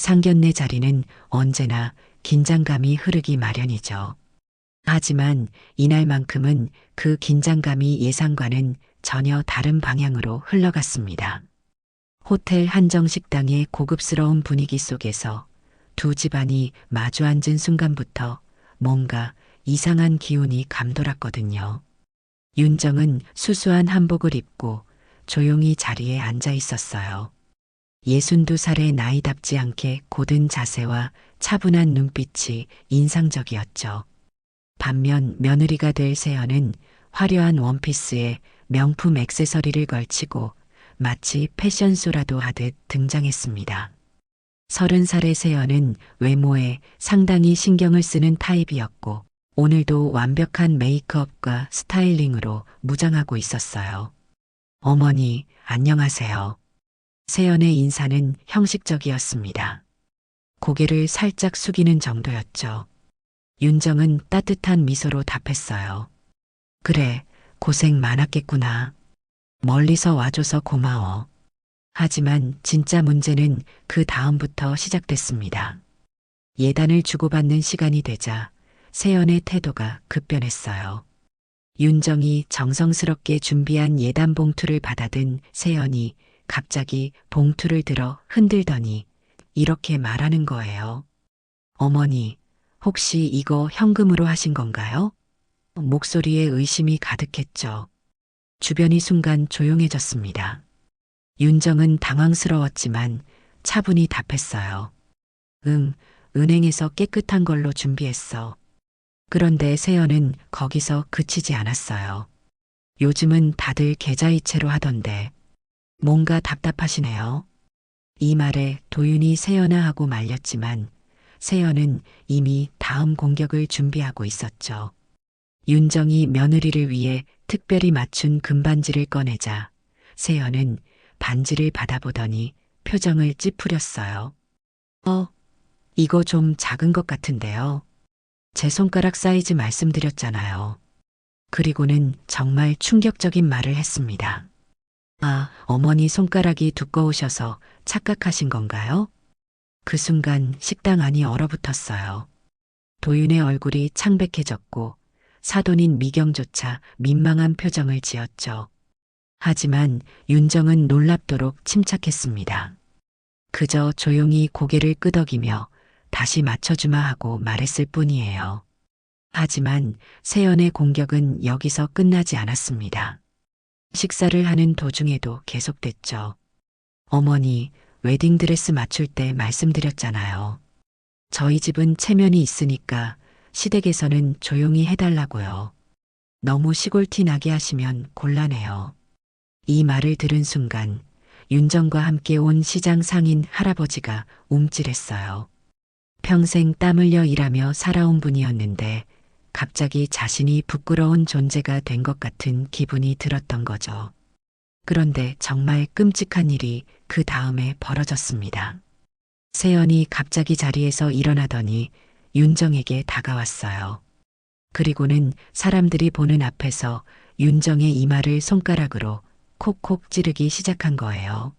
상견례 자리는 언제나 긴장감이 흐르기 마련이죠. 하지만 이날만큼은 그 긴장감이 예상과는 전혀 다른 방향으로 흘러갔습니다. 호텔 한정 식당의 고급스러운 분위기 속에서 두 집안이 마주 앉은 순간부터 뭔가 이상한 기운이 감돌았거든요. 윤정은 수수한 한복을 입고 조용히 자리에 앉아 있었어요. 62살의 나이답지 않게 고든 자세와 차분한 눈빛이 인상적이었죠. 반면 며느리가 될 세연은 화려한 원피스에 명품 액세서리를 걸치고 마치 패션쇼라도 하듯 등장했습니다. 30살의 세연은 외모에 상당히 신경을 쓰는 타입이었고 오늘도 완벽한 메이크업과 스타일링으로 무장하고 있었어요. 어머니, 안녕하세요. 세연의 인사는 형식적이었습니다. 고개를 살짝 숙이는 정도였죠. 윤정은 따뜻한 미소로 답했어요. 그래, 고생 많았겠구나. 멀리서 와줘서 고마워. 하지만 진짜 문제는 그 다음부터 시작됐습니다. 예단을 주고받는 시간이 되자 세연의 태도가 급변했어요. 윤정이 정성스럽게 준비한 예단 봉투를 받아든 세연이 갑자기 봉투를 들어 흔들더니 이렇게 말하는 거예요. 어머니, 혹시 이거 현금으로 하신 건가요? 목소리에 의심이 가득했죠. 주변이 순간 조용해졌습니다. 윤정은 당황스러웠지만 차분히 답했어요. 응, 은행에서 깨끗한 걸로 준비했어. 그런데 세연은 거기서 그치지 않았어요. 요즘은 다들 계좌이체로 하던데 뭔가 답답하시네요. 이 말에 도윤이 세연아 하고 말렸지만 세연은 이미 다음 공격을 준비하고 있었죠. 윤정이 며느리를 위해 특별히 맞춘 금반지를 꺼내자 세연은 반지를 받아보더니 표정을 찌푸렸어요. 이거 좀 작은 것 같은데요. 제 손가락 사이즈 말씀드렸잖아요. 그리고는 정말 충격적인 말을 했습니다. 아, 어머니 손가락이 두꺼우셔서 착각하신 건가요? 그 순간 식당 안이 얼어붙었어요. 도윤의 얼굴이 창백해졌고 사돈인 미경조차 민망한 표정을 지었죠. 하지만 윤정은 놀랍도록 침착했습니다. 그저 조용히 고개를 끄덕이며 다시 맞춰주마 하고 말했을 뿐이에요. 하지만 세연의 공격은 여기서 끝나지 않았습니다. 식사를 하는 도중에도 계속됐죠. 어머니, 웨딩드레스 맞출 때 말씀드렸잖아요. 저희 집은 체면이 있으니까 시댁에서는 조용히 해달라고요. 너무 시골티 나게 하시면 곤란해요. 이 말을 들은 순간 윤정과 함께 온 시장 상인 할아버지가 움찔했어요. 평생 땀 흘려 일하며 살아온 분이었는데 갑자기 자신이 부끄러운 존재가 된 것 같은 기분이 들었던 거죠. 그런데 정말 끔찍한 일이 그 다음에 벌어졌습니다. 세연이 갑자기 자리에서 일어나더니 윤정에게 다가왔어요. 그리고는 사람들이 보는 앞에서 윤정의 이마를 손가락으로 콕콕 찌르기 시작한 거예요.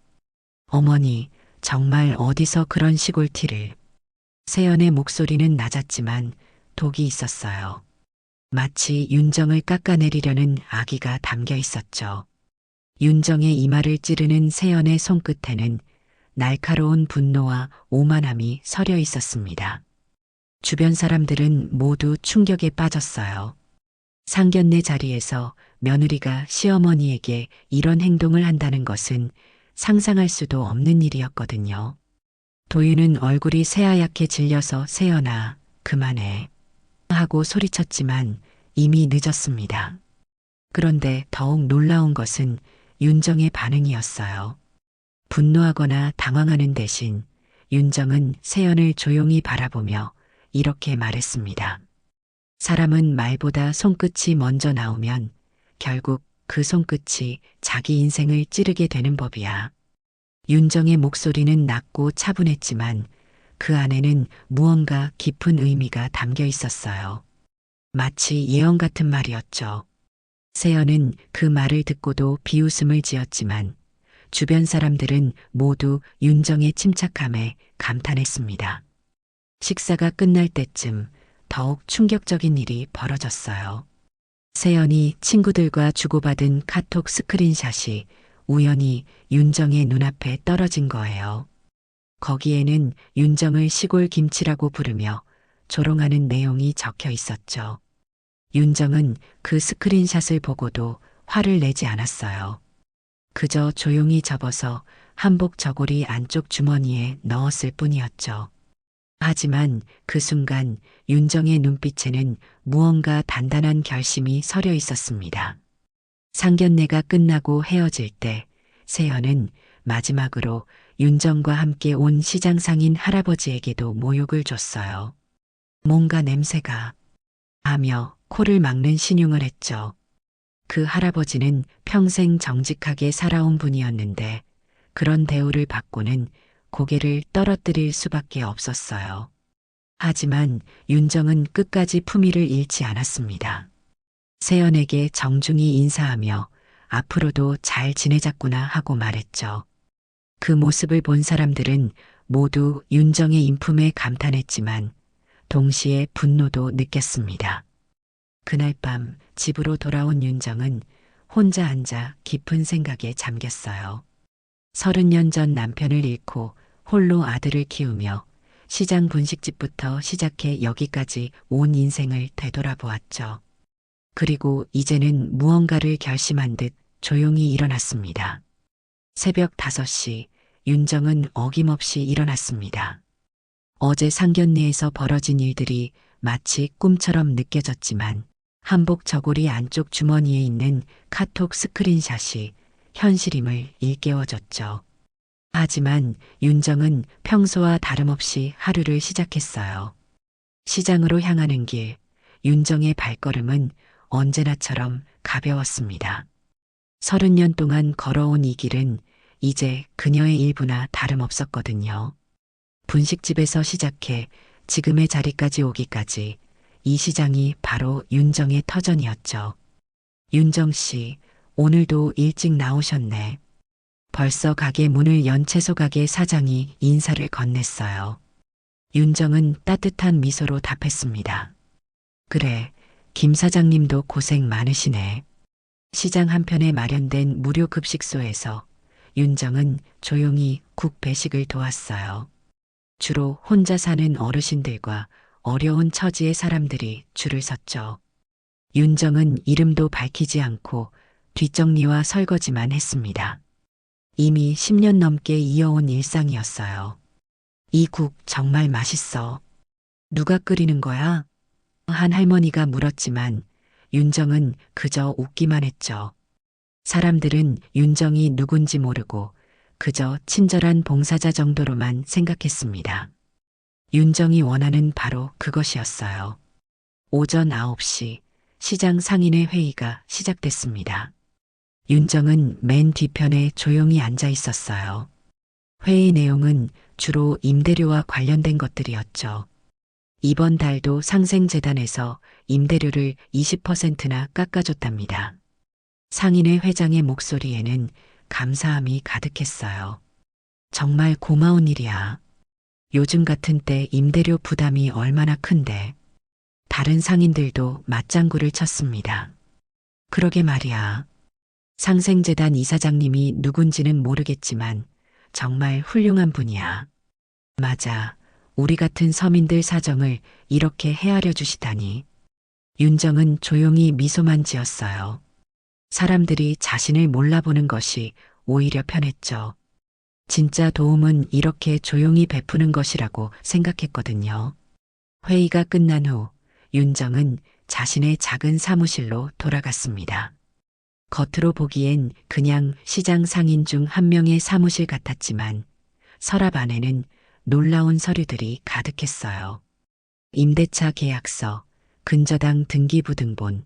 어머니, 정말 어디서 그런 시골티를. 세연의 목소리는 낮았지만 독이 있었어요. 마치 윤정을 깎아내리려는 악의가 담겨 있었죠. 윤정의 이마를 찌르는 세연의 손끝에는 날카로운 분노와 오만함이 서려 있었습니다. 주변 사람들은 모두 충격에 빠졌어요. 상견례 자리에서 며느리가 시어머니에게 이런 행동을 한다는 것은 상상할 수도 없는 일이었거든요. 도윤은 얼굴이 새하얗게 질려서 세연아, 그만해. 하고 소리쳤지만 이미 늦었습니다. 그런데 더욱 놀라운 것은 윤정의 반응이었어요. 분노하거나 당황하는 대신 윤정은 세연을 조용히 바라보며 이렇게 말했습니다. 사람은 말보다 손끝이 먼저 나오면 결국 그 손끝이 자기 인생을 찌르게 되는 법이야. 윤정의 목소리는 낮고 차분했지만 그 안에는 무언가 깊은 의미가 담겨 있었어요. 마치 예언 같은 말이었죠. 세연은 그 말을 듣고도 비웃음을 지었지만 주변 사람들은 모두 윤정의 침착함에 감탄했습니다. 식사가 끝날 때쯤 더욱 충격적인 일이 벌어졌어요. 세연이 친구들과 주고받은 카톡 스크린샷이 우연히 윤정의 눈앞에 떨어진 거예요. 거기에는 윤정을 시골 김치라고 부르며 조롱하는 내용이 적혀 있었죠. 윤정은 그 스크린샷을 보고도 화를 내지 않았어요. 그저 조용히 접어서 한복 저고리 안쪽 주머니에 넣었을 뿐이었죠. 하지만 그 순간 윤정의 눈빛에는 무언가 단단한 결심이 서려 있었습니다. 상견례가 끝나고 헤어질 때 세연은 마지막으로 윤정과 함께 온 시장 상인 할아버지에게도 모욕을 줬어요. 뭔가 냄새가 하며 코를 막는 신용을 했죠. 그 할아버지는 평생 정직하게 살아온 분이었는데 그런 대우를 받고는 고개를 떨어뜨릴 수밖에 없었어요. 하지만 윤정은 끝까지 품위를 잃지 않았습니다. 세연에게 정중히 인사하며 앞으로도 잘 지내자꾸나 하고 말했죠. 그 모습을 본 사람들은 모두 윤정의 인품에 감탄했지만 동시에 분노도 느꼈습니다. 그날 밤 집으로 돌아온 윤정은 혼자 앉아 깊은 생각에 잠겼어요. 30년 전 남편을 잃고 홀로 아들을 키우며 시장 분식집부터 시작해 여기까지 온 인생을 되돌아보았죠. 그리고 이제는 무언가를 결심한 듯 조용히 일어났습니다. 새벽 5시 윤정은 어김없이 일어났습니다. 어제 상견례에서 벌어진 일들이 마치 꿈처럼 느껴졌지만 한복 저고리 안쪽 주머니에 있는 카톡 스크린샷이 현실임을 일깨워줬죠. 하지만 윤정은 평소와 다름없이 하루를 시작했어요. 시장으로 향하는 길, 윤정의 발걸음은 언제나처럼 가벼웠습니다. 30년 동안 걸어온 이 길은 이제 그녀의 일부나 다름없었거든요. 분식집에서 시작해 지금의 자리까지 오기까지 이 시장이 바로 윤정의 터전이었죠. 윤정 씨, 오늘도 일찍 나오셨네. 벌써 가게 문을 연 채소 가게 사장이 인사를 건넸어요. 윤정은 따뜻한 미소로 답했습니다. 그래, 김 사장님도 고생 많으시네. 시장 한편에 마련된 무료 급식소에서 윤정은 조용히 국 배식을 도왔어요. 주로 혼자 사는 어르신들과 어려운 처지의 사람들이 줄을 섰죠. 윤정은 이름도 밝히지 않고 뒷정리와 설거지만 했습니다. 이미 10년 넘게 이어온 일상이었어요. 이 국 정말 맛있어. 누가 끓이는 거야? 한 할머니가 물었지만 윤정은 그저 웃기만 했죠. 사람들은 윤정이 누군지 모르고 그저 친절한 봉사자 정도로만 생각했습니다. 윤정이 원하는 바로 그것이었어요. 오전 9시 시장 상인의 회의가 시작됐습니다. 윤정은 맨 뒤편에 조용히 앉아 있었어요. 회의 내용은 주로 임대료와 관련된 것들이었죠. 이번 달도 상생재단에서 임대료를 20%나 깎아줬답니다. 상인회 회장의 목소리에는 감사함이 가득했어요. 정말 고마운 일이야. 요즘 같은 때 임대료 부담이 얼마나 큰데. 다른 상인들도 맞장구를 쳤습니다. 그러게 말이야. 상생재단 이사장님이 누군지는 모르겠지만 정말 훌륭한 분이야. 맞아. 우리 같은 서민들 사정을 이렇게 헤아려 주시다니. 윤정은 조용히 미소만 지었어요. 사람들이 자신을 몰라보는 것이 오히려 편했죠. 진짜 도움은 이렇게 조용히 베푸는 것이라고 생각했거든요. 회의가 끝난 후 윤정은 자신의 작은 사무실로 돌아갔습니다. 겉으로 보기엔 그냥 시장 상인 중 한 명의 사무실 같았지만 서랍 안에는 놀라운 서류들이 가득했어요. 임대차 계약서, 근저당 등기부등본,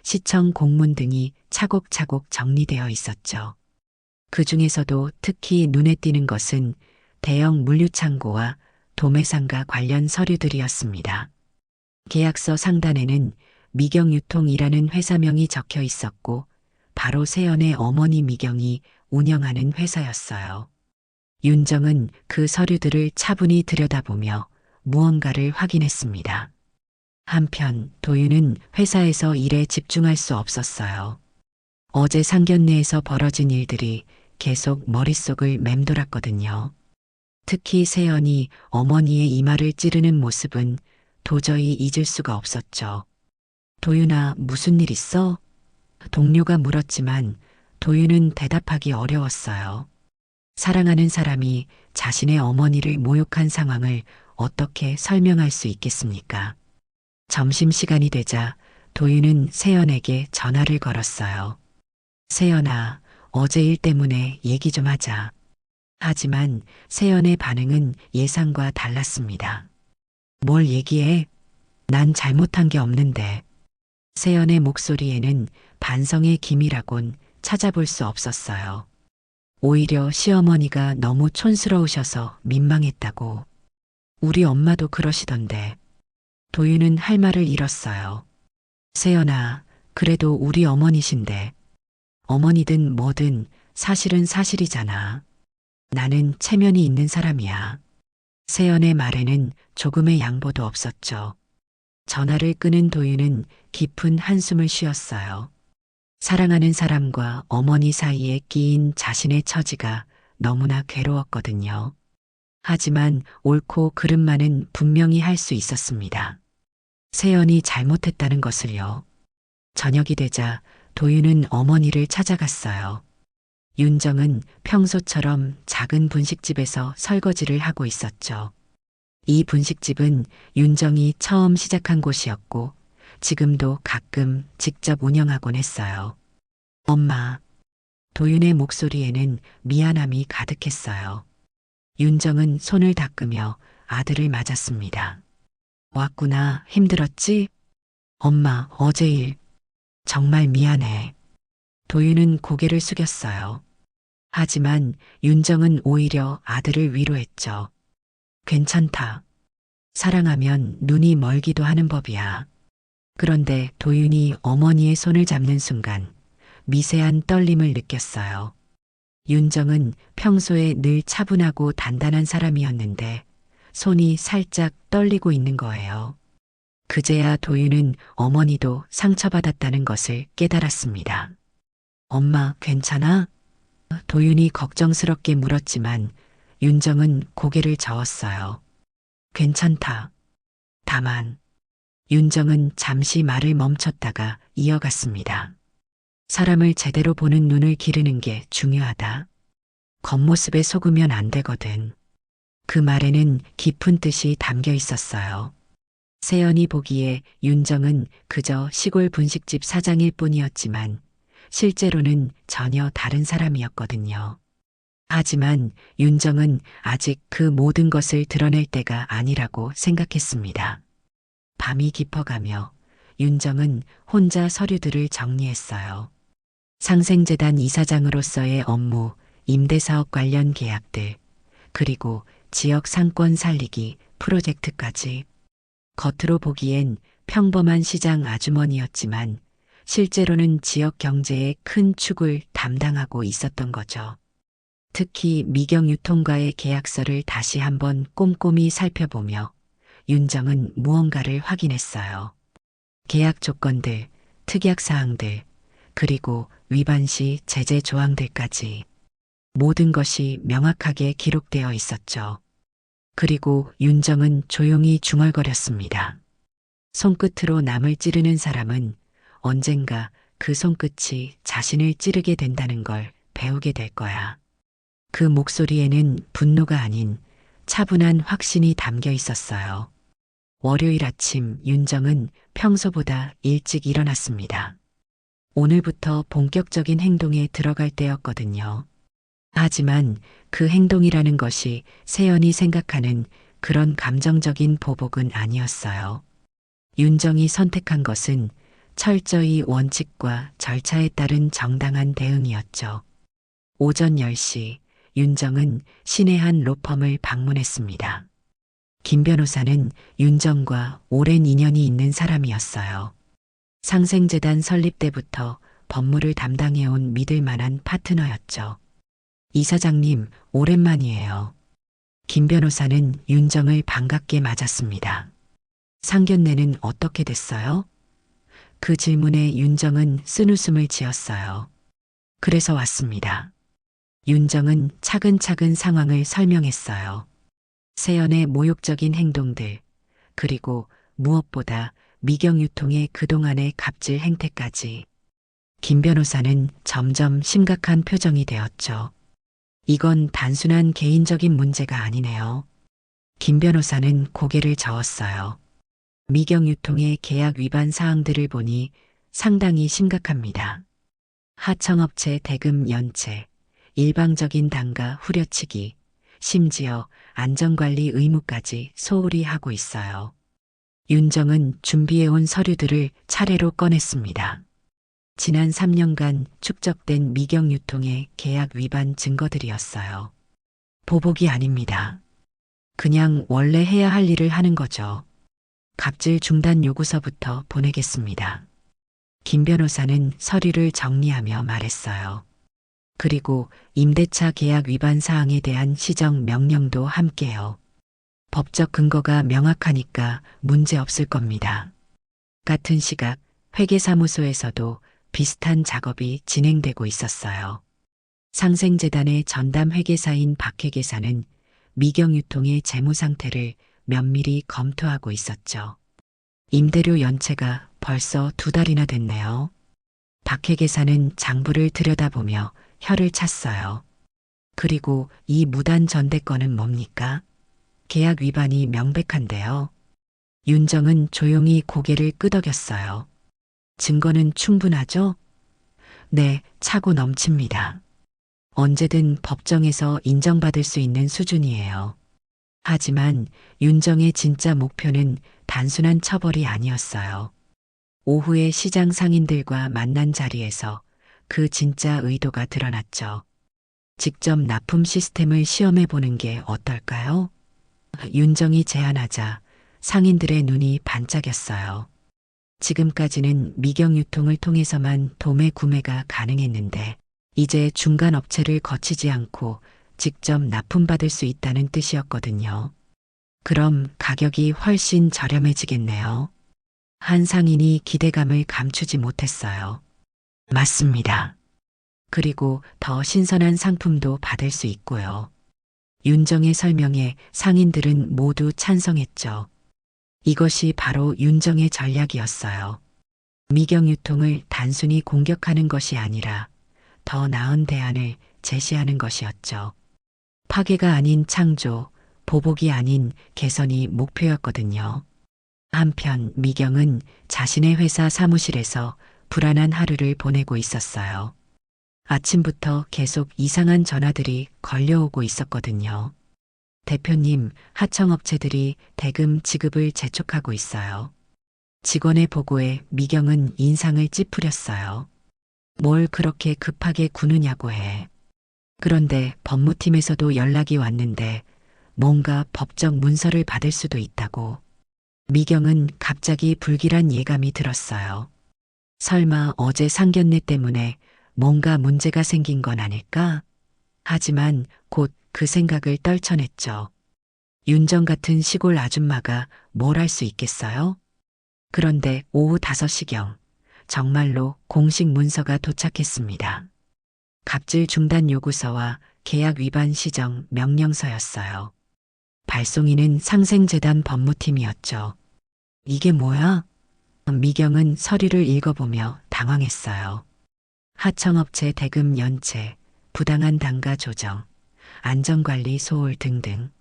시청 공문 등이 차곡차곡 정리되어 있었죠. 그 중에서도 특히 눈에 띄는 것은 대형 물류창고와 도매상가 관련 서류들이었습니다. 계약서 상단에는 미경유통이라는 회사명이 적혀 있었고 바로 세연의 어머니 미경이 운영하는 회사였어요. 윤정은 그 서류들을 차분히 들여다보며 무언가를 확인했습니다. 한편 도윤은 회사에서 일에 집중할 수 없었어요. 어제 상견례에서 벌어진 일들이 계속 머릿속을 맴돌았거든요. 특히 세연이 어머니의 이마를 찌르는 모습은 도저히 잊을 수가 없었죠. 도윤아, 무슨 일 있어? 동료가 물었지만 도윤은 대답하기 어려웠어요. 사랑하는 사람이 자신의 어머니를 모욕한 상황을 어떻게 설명할 수 있겠습니까? 점심시간이 되자 도윤은 세연에게 전화를 걸었어요. 세연아, 어제 일 때문에 얘기 좀 하자. 하지만 세연의 반응은 예상과 달랐습니다. 뭘 얘기해? 난 잘못한 게 없는데. 세연의 목소리에는 반성의 기미라곤 찾아볼 수 없었어요. 오히려 시어머니가 너무 촌스러우셔서 민망했다고. 우리 엄마도 그러시던데. 도윤은 할 말을 잃었어요. 세연아, 그래도 우리 어머니신데. 어머니든 뭐든 사실은 사실이잖아. 나는 체면이 있는 사람이야. 세연의 말에는 조금의 양보도 없었죠. 전화를 끊은 도윤은 깊은 한숨을 쉬었어요. 사랑하는 사람과 어머니 사이에 끼인 자신의 처지가 너무나 괴로웠거든요. 하지만 옳고 그름만은 분명히 할 수 있었습니다. 세연이 잘못했다는 것을요. 저녁이 되자 도윤은 어머니를 찾아갔어요. 윤정은 평소처럼 작은 분식집에서 설거지를 하고 있었죠. 이 분식집은 윤정이 처음 시작한 곳이었고 지금도 가끔 직접 운영하곤 했어요. 엄마, 도윤의 목소리에는 미안함이 가득했어요. 윤정은 손을 닦으며 아들을 맞았습니다. 왔구나, 힘들었지? 엄마, 어제 일 정말 미안해. 도윤은 고개를 숙였어요. 하지만 윤정은 오히려 아들을 위로했죠. 괜찮다. 사랑하면 눈이 멀기도 하는 법이야. 그런데 도윤이 어머니의 손을 잡는 순간 미세한 떨림을 느꼈어요. 윤정은 평소에 늘 차분하고 단단한 사람이었는데 손이 살짝 떨리고 있는 거예요. 그제야 도윤은 어머니도 상처받았다는 것을 깨달았습니다. 엄마, 괜찮아? 도윤이 걱정스럽게 물었지만 윤정은 고개를 저었어요. 괜찮다. 다만, 윤정은 잠시 말을 멈췄다가 이어갔습니다. 사람을 제대로 보는 눈을 기르는 게 중요하다. 겉모습에 속으면 안 되거든. 그 말에는 깊은 뜻이 담겨 있었어요. 세연이 보기에 윤정은 그저 시골 분식집 사장일 뿐이었지만 실제로는 전혀 다른 사람이었거든요. 하지만 윤정은 아직 그 모든 것을 드러낼 때가 아니라고 생각했습니다. 밤이 깊어가며 윤정은 혼자 서류들을 정리했어요. 상생재단 이사장으로서의 업무, 임대사업 관련 계약들, 그리고 지역 상권 살리기 프로젝트까지. 겉으로 보기엔 평범한 시장 아주머니였지만 실제로는 지역 경제의 큰 축을 담당하고 있었던 거죠. 특히 미경 유통과의 계약서를 다시 한번 꼼꼼히 살펴보며 윤정은 무언가를 확인했어요. 계약 조건들, 특약 사항들, 그리고 위반 시 제재 조항들까지 모든 것이 명확하게 기록되어 있었죠. 그리고 윤정은 조용히 중얼거렸습니다. 손끝으로 남을 찌르는 사람은 언젠가 그 손끝이 자신을 찌르게 된다는 걸 배우게 될 거야. 그 목소리에는 분노가 아닌 차분한 확신이 담겨 있었어요. 월요일 아침 윤정은 평소보다 일찍 일어났습니다. 오늘부터 본격적인 행동에 들어갈 때였거든요. 하지만 그 행동이라는 것이 세연이 생각하는 그런 감정적인 보복은 아니었어요. 윤정이 선택한 것은 철저히 원칙과 절차에 따른 정당한 대응이었죠. 오전 10시 윤정은 시내 한 로펌을 방문했습니다. 김 변호사는 윤정과 오랜 인연이 있는 사람이었어요. 상생재단 설립 때부터 법무를 담당해온 믿을 만한 파트너였죠. 이사장님, 오랜만이에요. 김 변호사는 윤정을 반갑게 맞았습니다. 상견례는 어떻게 됐어요? 그 질문에 윤정은 쓴웃음을 지었어요. 그래서 왔습니다. 윤정은 차근차근 상황을 설명했어요. 세연의 모욕적인 행동들, 그리고 무엇보다 미경 유통의 그동안의 갑질 행태까지. 김 변호사는 점점 심각한 표정이 되었죠. 이건 단순한 개인적인 문제가 아니네요. 김 변호사는 고개를 저었어요. 미경 유통의 계약 위반 사항들을 보니 상당히 심각합니다. 하청업체 대금 연체, 일방적인 단가 후려치기, 심지어 안전관리 의무까지 소홀히 하고 있어요. 윤정은 준비해온 서류들을 차례로 꺼냈습니다. 지난 3년간 축적된 미경 유통의 계약 위반 증거들이었어요. 보복이 아닙니다. 그냥 원래 해야 할 일을 하는 거죠. 갑질 중단 요구서부터 보내겠습니다. 김 변호사는 서류를 정리하며 말했어요. 그리고 임대차 계약 위반 사항에 대한 시정 명령도 함께요. 법적 근거가 명확하니까 문제 없을 겁니다. 같은 시각 회계사무소에서도 비슷한 작업이 진행되고 있었어요. 상생재단의 전담 회계사인 박 회계사는 미경유통의 재무 상태를 면밀히 검토하고 있었죠. 임대료 연체가 벌써 2달이나 됐네요. 박 회계사는 장부를 들여다보며 혀를 찼어요. 그리고 이 무단 전대건은 뭡니까? 계약 위반이 명백한데요. 윤정은 조용히 고개를 끄덕였어요. 증거는 충분하죠? 네, 차고 넘칩니다. 언제든 법정에서 인정받을 수 있는 수준이에요. 하지만 윤정의 진짜 목표는 단순한 처벌이 아니었어요. 오후에 시장 상인들과 만난 자리에서 그 진짜 의도가 드러났죠. 직접 납품 시스템을 시험해 보는 게 어떨까요? 윤정이 제안하자 상인들의 눈이 반짝였어요. 지금까지는 미경 유통을 통해서만 도매 구매가 가능했는데 이제 중간 업체를 거치지 않고 직접 납품받을 수 있다는 뜻이었거든요. 그럼 가격이 훨씬 저렴해지겠네요. 한 상인이 기대감을 감추지 못했어요. 맞습니다. 그리고 더 신선한 상품도 받을 수 있고요. 윤정의 설명에 상인들은 모두 찬성했죠. 이것이 바로 윤정의 전략이었어요. 미경 유통을 단순히 공격하는 것이 아니라 더 나은 대안을 제시하는 것이었죠. 파괴가 아닌 창조, 보복이 아닌 개선이 목표였거든요. 한편 미경은 자신의 회사 사무실에서 불안한 하루를 보내고 있었어요. 아침부터 계속 이상한 전화들이 걸려오고 있었거든요. 대표님, 하청업체들이 대금 지급을 재촉하고 있어요. 직원의 보고에 미경은 인상을 찌푸렸어요. 뭘 그렇게 급하게 구느냐고 해. 그런데 법무팀에서도 연락이 왔는데 뭔가 법적 문서를 받을 수도 있다고. 미경은 갑자기 불길한 예감이 들었어요. 설마 어제 상견례 때문에 뭔가 문제가 생긴 건 아닐까? 하지만 곧 그 생각을 떨쳐냈죠. 윤정 같은 시골 아줌마가 뭘 할 수 있겠어요? 그런데 오후 5시경 정말로 공식 문서가 도착했습니다. 갑질 중단 요구서와 계약 위반 시정 명령서였어요. 발송인은 상생재단 법무팀이었죠. 이게 뭐야? 미경은 서류를 읽어보며 당황했어요. 하청업체 대금 연체, 부당한 단가 조정, 안전관리 소홀 등등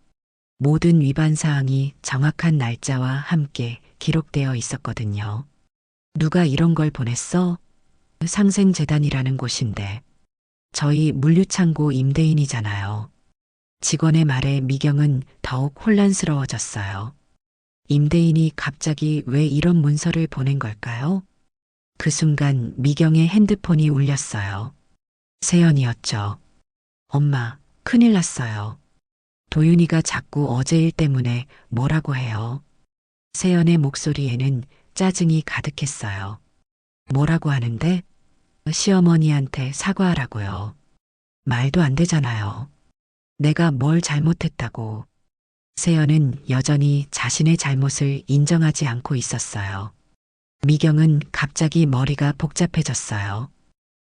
모든 위반 사항이 정확한 날짜와 함께 기록되어 있었거든요. 누가 이런 걸 보냈어? 상생재단이라는 곳인데 저희 물류창고 임대인이잖아요. 직원의 말에 미경은 더욱 혼란스러워졌어요. 임대인이 갑자기 왜 이런 문서를 보낸 걸까요? 그 순간 미경의 핸드폰이 울렸어요. 세연이었죠. 엄마, 큰일 났어요. 도윤이가 자꾸 어제 일 때문에 뭐라고 해요. 세연의 목소리에는 짜증이 가득했어요. 뭐라고 하는데? 시어머니한테 사과하라고요. 말도 안 되잖아요. 내가 뭘 잘못했다고. 세연은 여전히 자신의 잘못을 인정하지 않고 있었어요. 미경은 갑자기 머리가 복잡해졌어요.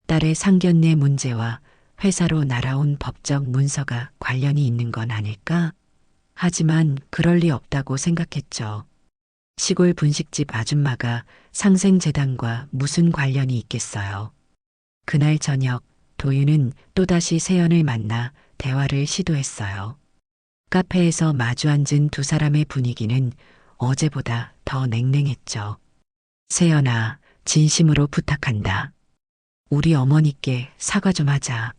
딸의 상견례 문제와 회사로 날아온 법적 문서가 관련이 있는 건 아닐까? 하지만 그럴 리 없다고 생각했죠. 시골 분식집 아줌마가 상생재단과 무슨 관련이 있겠어요. 그날 저녁 도윤은 또다시 세연을 만나 대화를 시도했어요. 카페에서 마주 앉은 두 사람의 분위기는 어제보다 더 냉랭했죠. 세연아, 진심으로 부탁한다. 우리 어머니께 사과 좀 하자.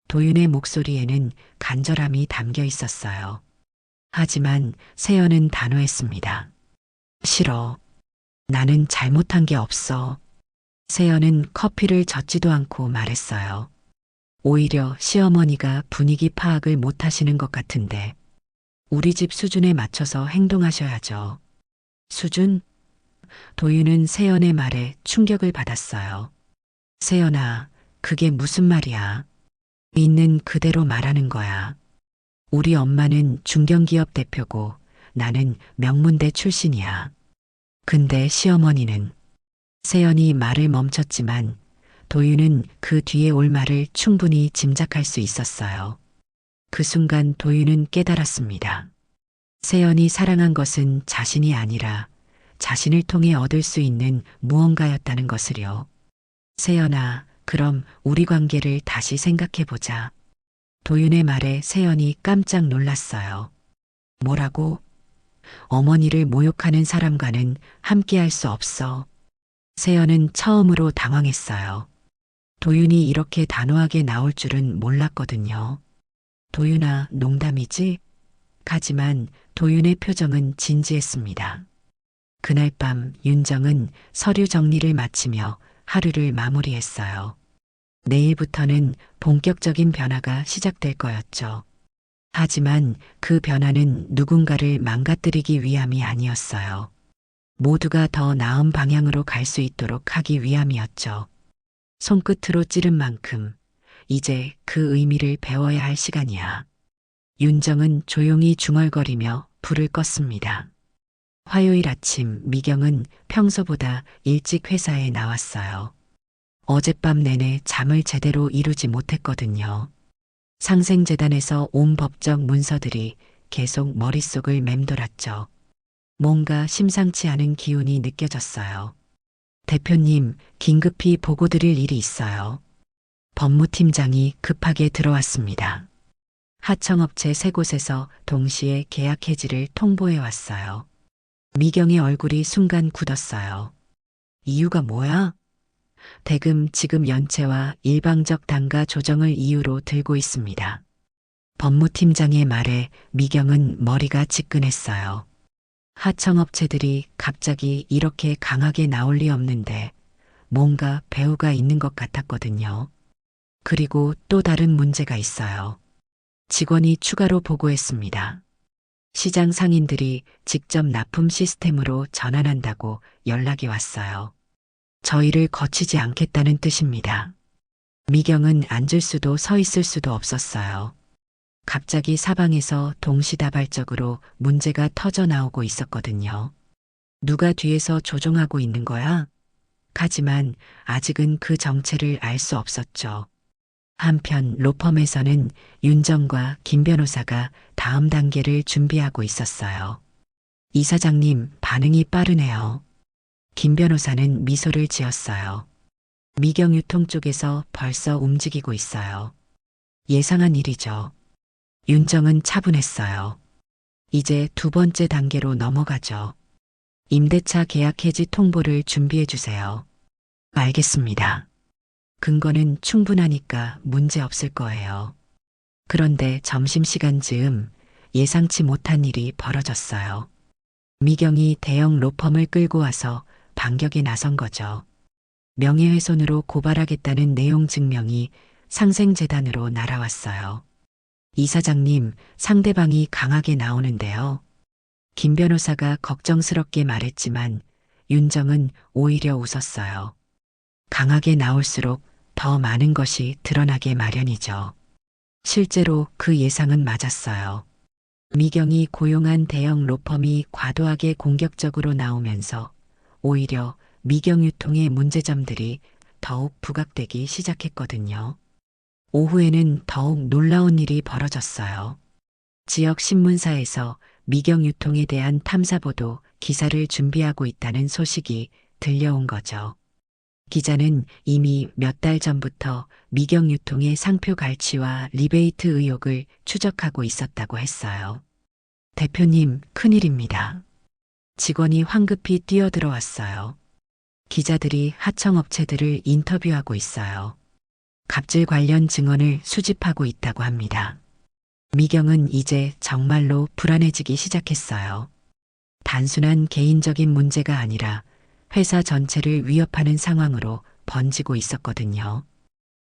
도윤의 목소리에는 간절함이 담겨 있었어요. 하지만 세연은 단호했습니다. 싫어. 나는 잘못한 게 없어. 세연은 커피를 젓지도 않고 말했어요. 오히려 시어머니가 분위기 파악을 못 하시는 것 같은데 우리 집 수준에 맞춰서 행동하셔야죠. 수준? 도윤은 세연의 말에 충격을 받았어요. 세연아, 그게 무슨 말이야? 있는 그대로 말하는 거야. 우리 엄마는 중견기업 대표고 나는 명문대 출신이야. 근데 시어머니는 세연이 말을 멈췄지만 도윤은 그 뒤에 올 말을 충분히 짐작할 수 있었어요. 그 순간 도윤은 깨달았습니다. 세연이 사랑한 것은 자신이 아니라 자신을 통해 얻을 수 있는 무언가였다는 것을요. 세연아, 그럼 우리 관계를 다시 생각해보자. 도윤의 말에 세연이 깜짝 놀랐어요. 뭐라고? 어머니를 모욕하는 사람과는 함께할 수 없어. 세연은 처음으로 당황했어요. 도윤이 이렇게 단호하게 나올 줄은 몰랐거든요. 도윤아, 농담이지? 하지만 도윤의 표정은 진지했습니다. 그날 밤 윤정은 서류 정리를 마치며 하루를 마무리했어요. 내일부터는 본격적인 변화가 시작될 거였죠. 하지만 그 변화는 누군가를 망가뜨리기 위함이 아니었어요. 모두가 더 나은 방향으로 갈 수 있도록 하기 위함이었죠. 손끝으로 찌른 만큼 이제 그 의미를 배워야 할 시간이야. 윤정은 조용히 중얼거리며 불을 껐습니다. 화요일 아침 미경은 평소보다 일찍 회사에 나왔어요. 어젯밤 내내 잠을 제대로 이루지 못했거든요. 상생재단에서 온 법적 문서들이 계속 머릿속을 맴돌았죠. 뭔가 심상치 않은 기운이 느껴졌어요. 대표님, 긴급히 보고드릴 일이 있어요. 법무팀장이 급하게 들어왔습니다. 하청업체 세 곳에서 동시에 계약 해지를 통보해 왔어요. 미경의 얼굴이 순간 굳었어요. 이유가 뭐야? 대금 지급 연체와 일방적 단가 조정을 이유로 들고 있습니다. 법무팀장의 말에 미경은 머리가 지끈했어요. 하청업체들이 갑자기 이렇게 강하게 나올 리 없는데 뭔가 배후가 있는 것 같았거든요. 그리고 또 다른 문제가 있어요. 직원이 추가로 보고했습니다. 시장 상인들이 직접 납품 시스템으로 전환한다고 연락이 왔어요. 저희를 거치지 않겠다는 뜻입니다. 미경은 앉을 수도 서 있을 수도 없었어요. 갑자기 사방에서 동시다발적으로 문제가 터져 나오고 있었거든요. 누가 뒤에서 조종하고 있는 거야? 하지만 아직은 그 정체를 알 수 없었죠. 한편 로펌에서는 윤정과 김 변호사가 다음 단계를 준비하고 있었어요. 이 사장님, 반응이 빠르네요. 김 변호사는 미소를 지었어요. 미경 유통 쪽에서 벌써 움직이고 있어요. 예상한 일이죠. 윤정은 차분했어요. 이제 두 번째 단계로 넘어가죠. 임대차 계약 해지 통보를 준비해 주세요. 알겠습니다. 근거는 충분하니까 문제 없을 거예요. 그런데 점심시간 즈음 예상치 못한 일이 벌어졌어요. 미경이 대형 로펌을 끌고 와서 반격에 나선 거죠. 명예훼손으로 고발하겠다는 내용 증명이 상생재단으로 날아왔어요. 이 사장님, 상대방이 강하게 나오는데요. 김 변호사가 걱정스럽게 말했지만 윤정은 오히려 웃었어요. 강하게 나올수록 더 많은 것이 드러나게 마련이죠. 실제로 그 예상은 맞았어요. 미경이 고용한 대형 로펌이 과도하게 공격적으로 나오면서 오히려 미경 유통의 문제점들이 더욱 부각되기 시작했거든요. 오후에는 더욱 놀라운 일이 벌어졌어요. 지역 신문사에서 미경 유통에 대한 탐사보도 기사를 준비하고 있다는 소식이 들려온 거죠. 기자는 이미 몇 달 전부터 미경 유통의 상표 갈취와 리베이트 의혹을 추적하고 있었다고 했어요. 대표님, 큰일입니다. 직원이 황급히 뛰어들어왔어요. 기자들이 하청업체들을 인터뷰하고 있어요. 갑질 관련 증언을 수집하고 있다고 합니다. 미경은 이제 정말로 불안해지기 시작했어요. 단순한 개인적인 문제가 아니라 회사 전체를 위협하는 상황으로 번지고 있었거든요.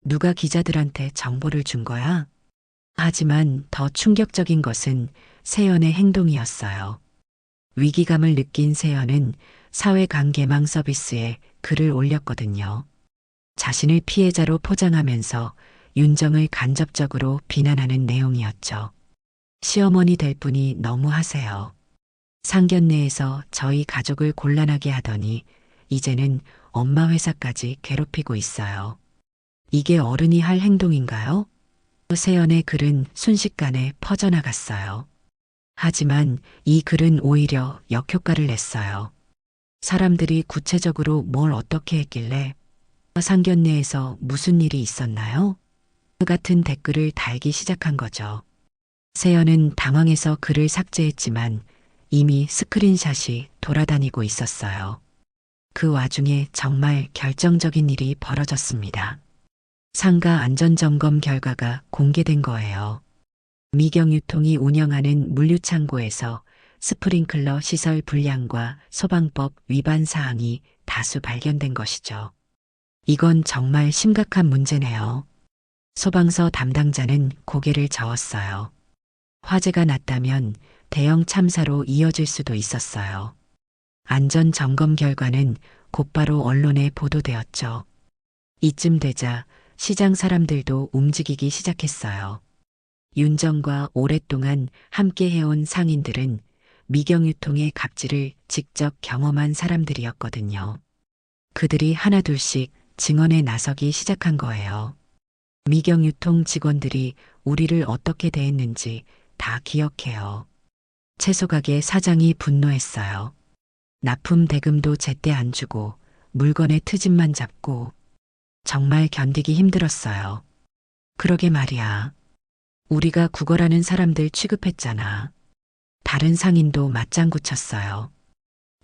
누가 기자들한테 정보를 준 거야? 하지만 더 충격적인 것은 세연의 행동이었어요. 위기감을 느낀 세연은 사회관계망 서비스에 글을 올렸거든요. 자신을 피해자로 포장하면서 윤정을 간접적으로 비난하는 내용이었죠. 시어머니 될 분이 너무하세요. 상견례에서 저희 가족을 곤란하게 하더니 이제는 엄마 회사까지 괴롭히고 있어요. 이게 어른이 할 행동인가요? 세연의 글은 순식간에 퍼져나갔어요. 하지만 이 글은 오히려 역효과를 냈어요. 사람들이 구체적으로 뭘 어떻게 했길래 상견례에서 무슨 일이 있었나요? 그 같은 댓글을 달기 시작한 거죠. 세연은 당황해서 글을 삭제했지만 이미 스크린샷이 돌아다니고 있었어요. 그 와중에 정말 결정적인 일이 벌어졌습니다. 상가 안전점검 결과가 공개된 거예요. 미경유통이 운영하는 물류창고에서 스프링클러 시설 불량과 소방법 위반 사항이 다수 발견된 것이죠. 이건 정말 심각한 문제네요. 소방서 담당자는 고개를 저었어요. 화재가 났다면 대형 참사로 이어질 수도 있었어요. 안전 점검 결과는 곧바로 언론에 보도되었죠. 이쯤 되자 시장 사람들도 움직이기 시작했어요. 윤정과 오랫동안 함께 해온 상인들은 미경유통의 갑질을 직접 경험한 사람들이었거든요. 그들이 하나둘씩 증언에 나서기 시작한 거예요. 미경유통 직원들이 우리를 어떻게 대했는지 다 기억해요. 채소가게 사장이 분노했어요. 납품 대금도 제때 안 주고 물건의 트집만 잡고 정말 견디기 힘들었어요. 그러게 말이야. 우리가 구걸하는 사람들 취급했잖아. 다른 상인도 맞장구 쳤어요.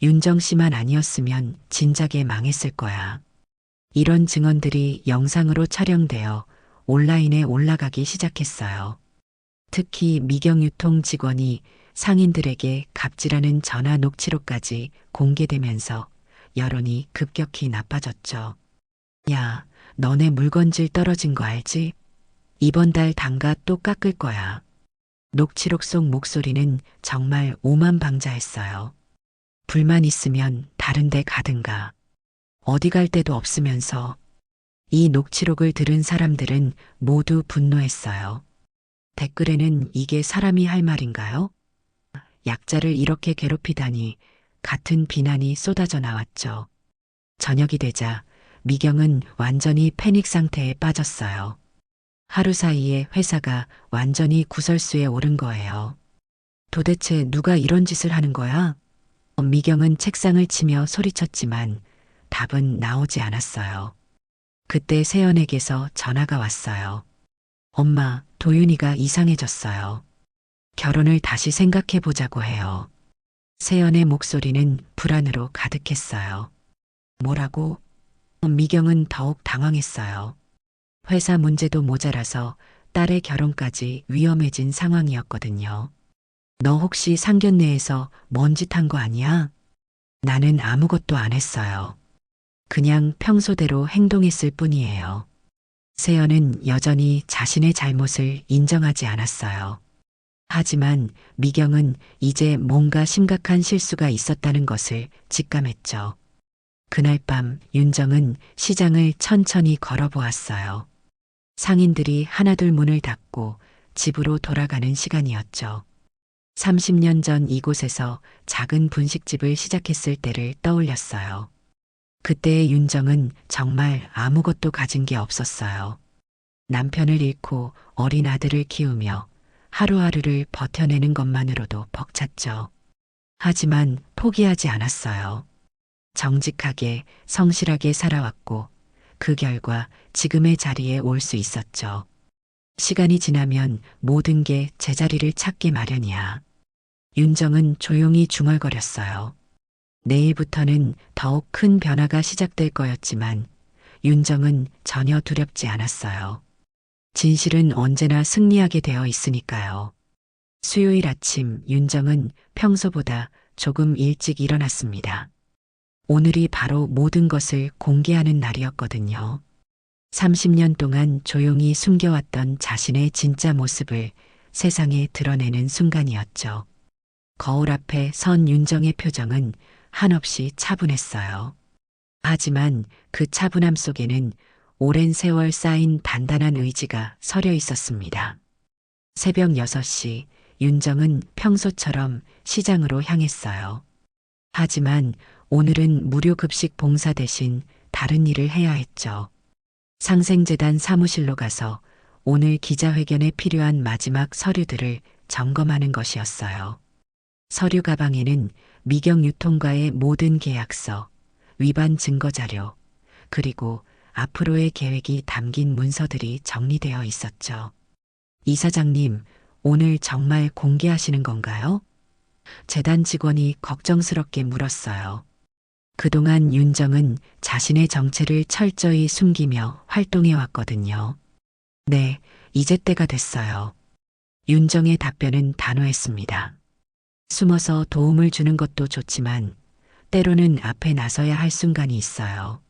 윤정 씨만 아니었으면 진작에 망했을 거야. 이런 증언들이 영상으로 촬영되어 온라인에 올라가기 시작했어요. 특히 미경유통 직원이 상인들에게 갑질하는 전화 녹취록까지 공개되면서 여론이 급격히 나빠졌죠. 야, 너네 물건질 떨어진 거 알지? 이번 달 단가 또 깎을 거야. 녹취록 속 목소리는 정말 오만방자했어요. 불만 있으면 다른 데 가든가. 어디 갈 데도 없으면서. 이 녹취록을 들은 사람들은 모두 분노했어요. 댓글에는 이게 사람이 할 말인가요? 약자를 이렇게 괴롭히다니 같은 비난이 쏟아져 나왔죠. 저녁이 되자 미경은 완전히 패닉 상태에 빠졌어요. 하루 사이에 회사가 완전히 구설수에 오른 거예요. 도대체 누가 이런 짓을 하는 거야? 미경은 책상을 치며 소리쳤지만 답은 나오지 않았어요. 그때 세연에게서 전화가 왔어요. 엄마, 도윤이가 이상해졌어요. 결혼을 다시 생각해 보자고 해요. 세연의 목소리는 불안으로 가득했어요. 뭐라고? 미경은 더욱 당황했어요. 회사 문제도 모자라서 딸의 결혼까지 위험해진 상황이었거든요. 너 혹시 상견례에서 뭔 짓 한 거 아니야? 나는 아무것도 안 했어요. 그냥 평소대로 행동했을 뿐이에요. 세연은 여전히 자신의 잘못을 인정하지 않았어요. 하지만 미경은 이제 뭔가 심각한 실수가 있었다는 것을 직감했죠. 그날 밤 윤정은 시장을 천천히 걸어보았어요. 상인들이 하나둘 문을 닫고 집으로 돌아가는 시간이었죠. 30년 전 이곳에서 작은 분식집을 시작했을 때를 떠올렸어요. 그때의 윤정은 정말 아무것도 가진 게 없었어요. 남편을 잃고 어린 아들을 키우며 하루하루를 버텨내는 것만으로도 벅찼죠. 하지만 포기하지 않았어요. 정직하게, 성실하게 살아왔고 그 결과 지금의 자리에 올 수 있었죠. 시간이 지나면 모든 게 제자리를 찾기 마련이야. 윤정은 조용히 중얼거렸어요. 내일부터는 더욱 큰 변화가 시작될 거였지만 윤정은 전혀 두렵지 않았어요. 진실은 언제나 승리하게 되어 있으니까요. 수요일 아침 윤정은 평소보다 조금 일찍 일어났습니다. 오늘이 바로 모든 것을 공개하는 날이었거든요. 30년 동안 조용히 숨겨왔던 자신의 진짜 모습을 세상에 드러내는 순간이었죠. 거울 앞에 선 윤정의 표정은 한없이 차분했어요. 하지만 그 차분함 속에는 오랜 세월 쌓인 단단한 의지가 서려 있었습니다. 새벽 6시 윤정은 평소처럼 시장으로 향했어요. 하지만 오늘은 무료급식 봉사 대신 다른 일을 해야 했죠. 상생재단 사무실로 가서 오늘 기자회견에 필요한 마지막 서류들을 점검하는 것이었어요. 서류 가방에는 미경 유통과의 모든 계약서, 위반 증거자료, 그리고 앞으로의 계획이 담긴 문서들이 정리되어 있었죠. 이사장님, 오늘 정말 공개하시는 건가요? 재단 직원이 걱정스럽게 물었어요. 그동안 윤정은 자신의 정체를 철저히 숨기며 활동해 왔거든요. 네, 이제 때가 됐어요. 윤정의 답변은 단호했습니다. 숨어서 도움을 주는 것도 좋지만 때로는 앞에 나서야 할 순간이 있어요.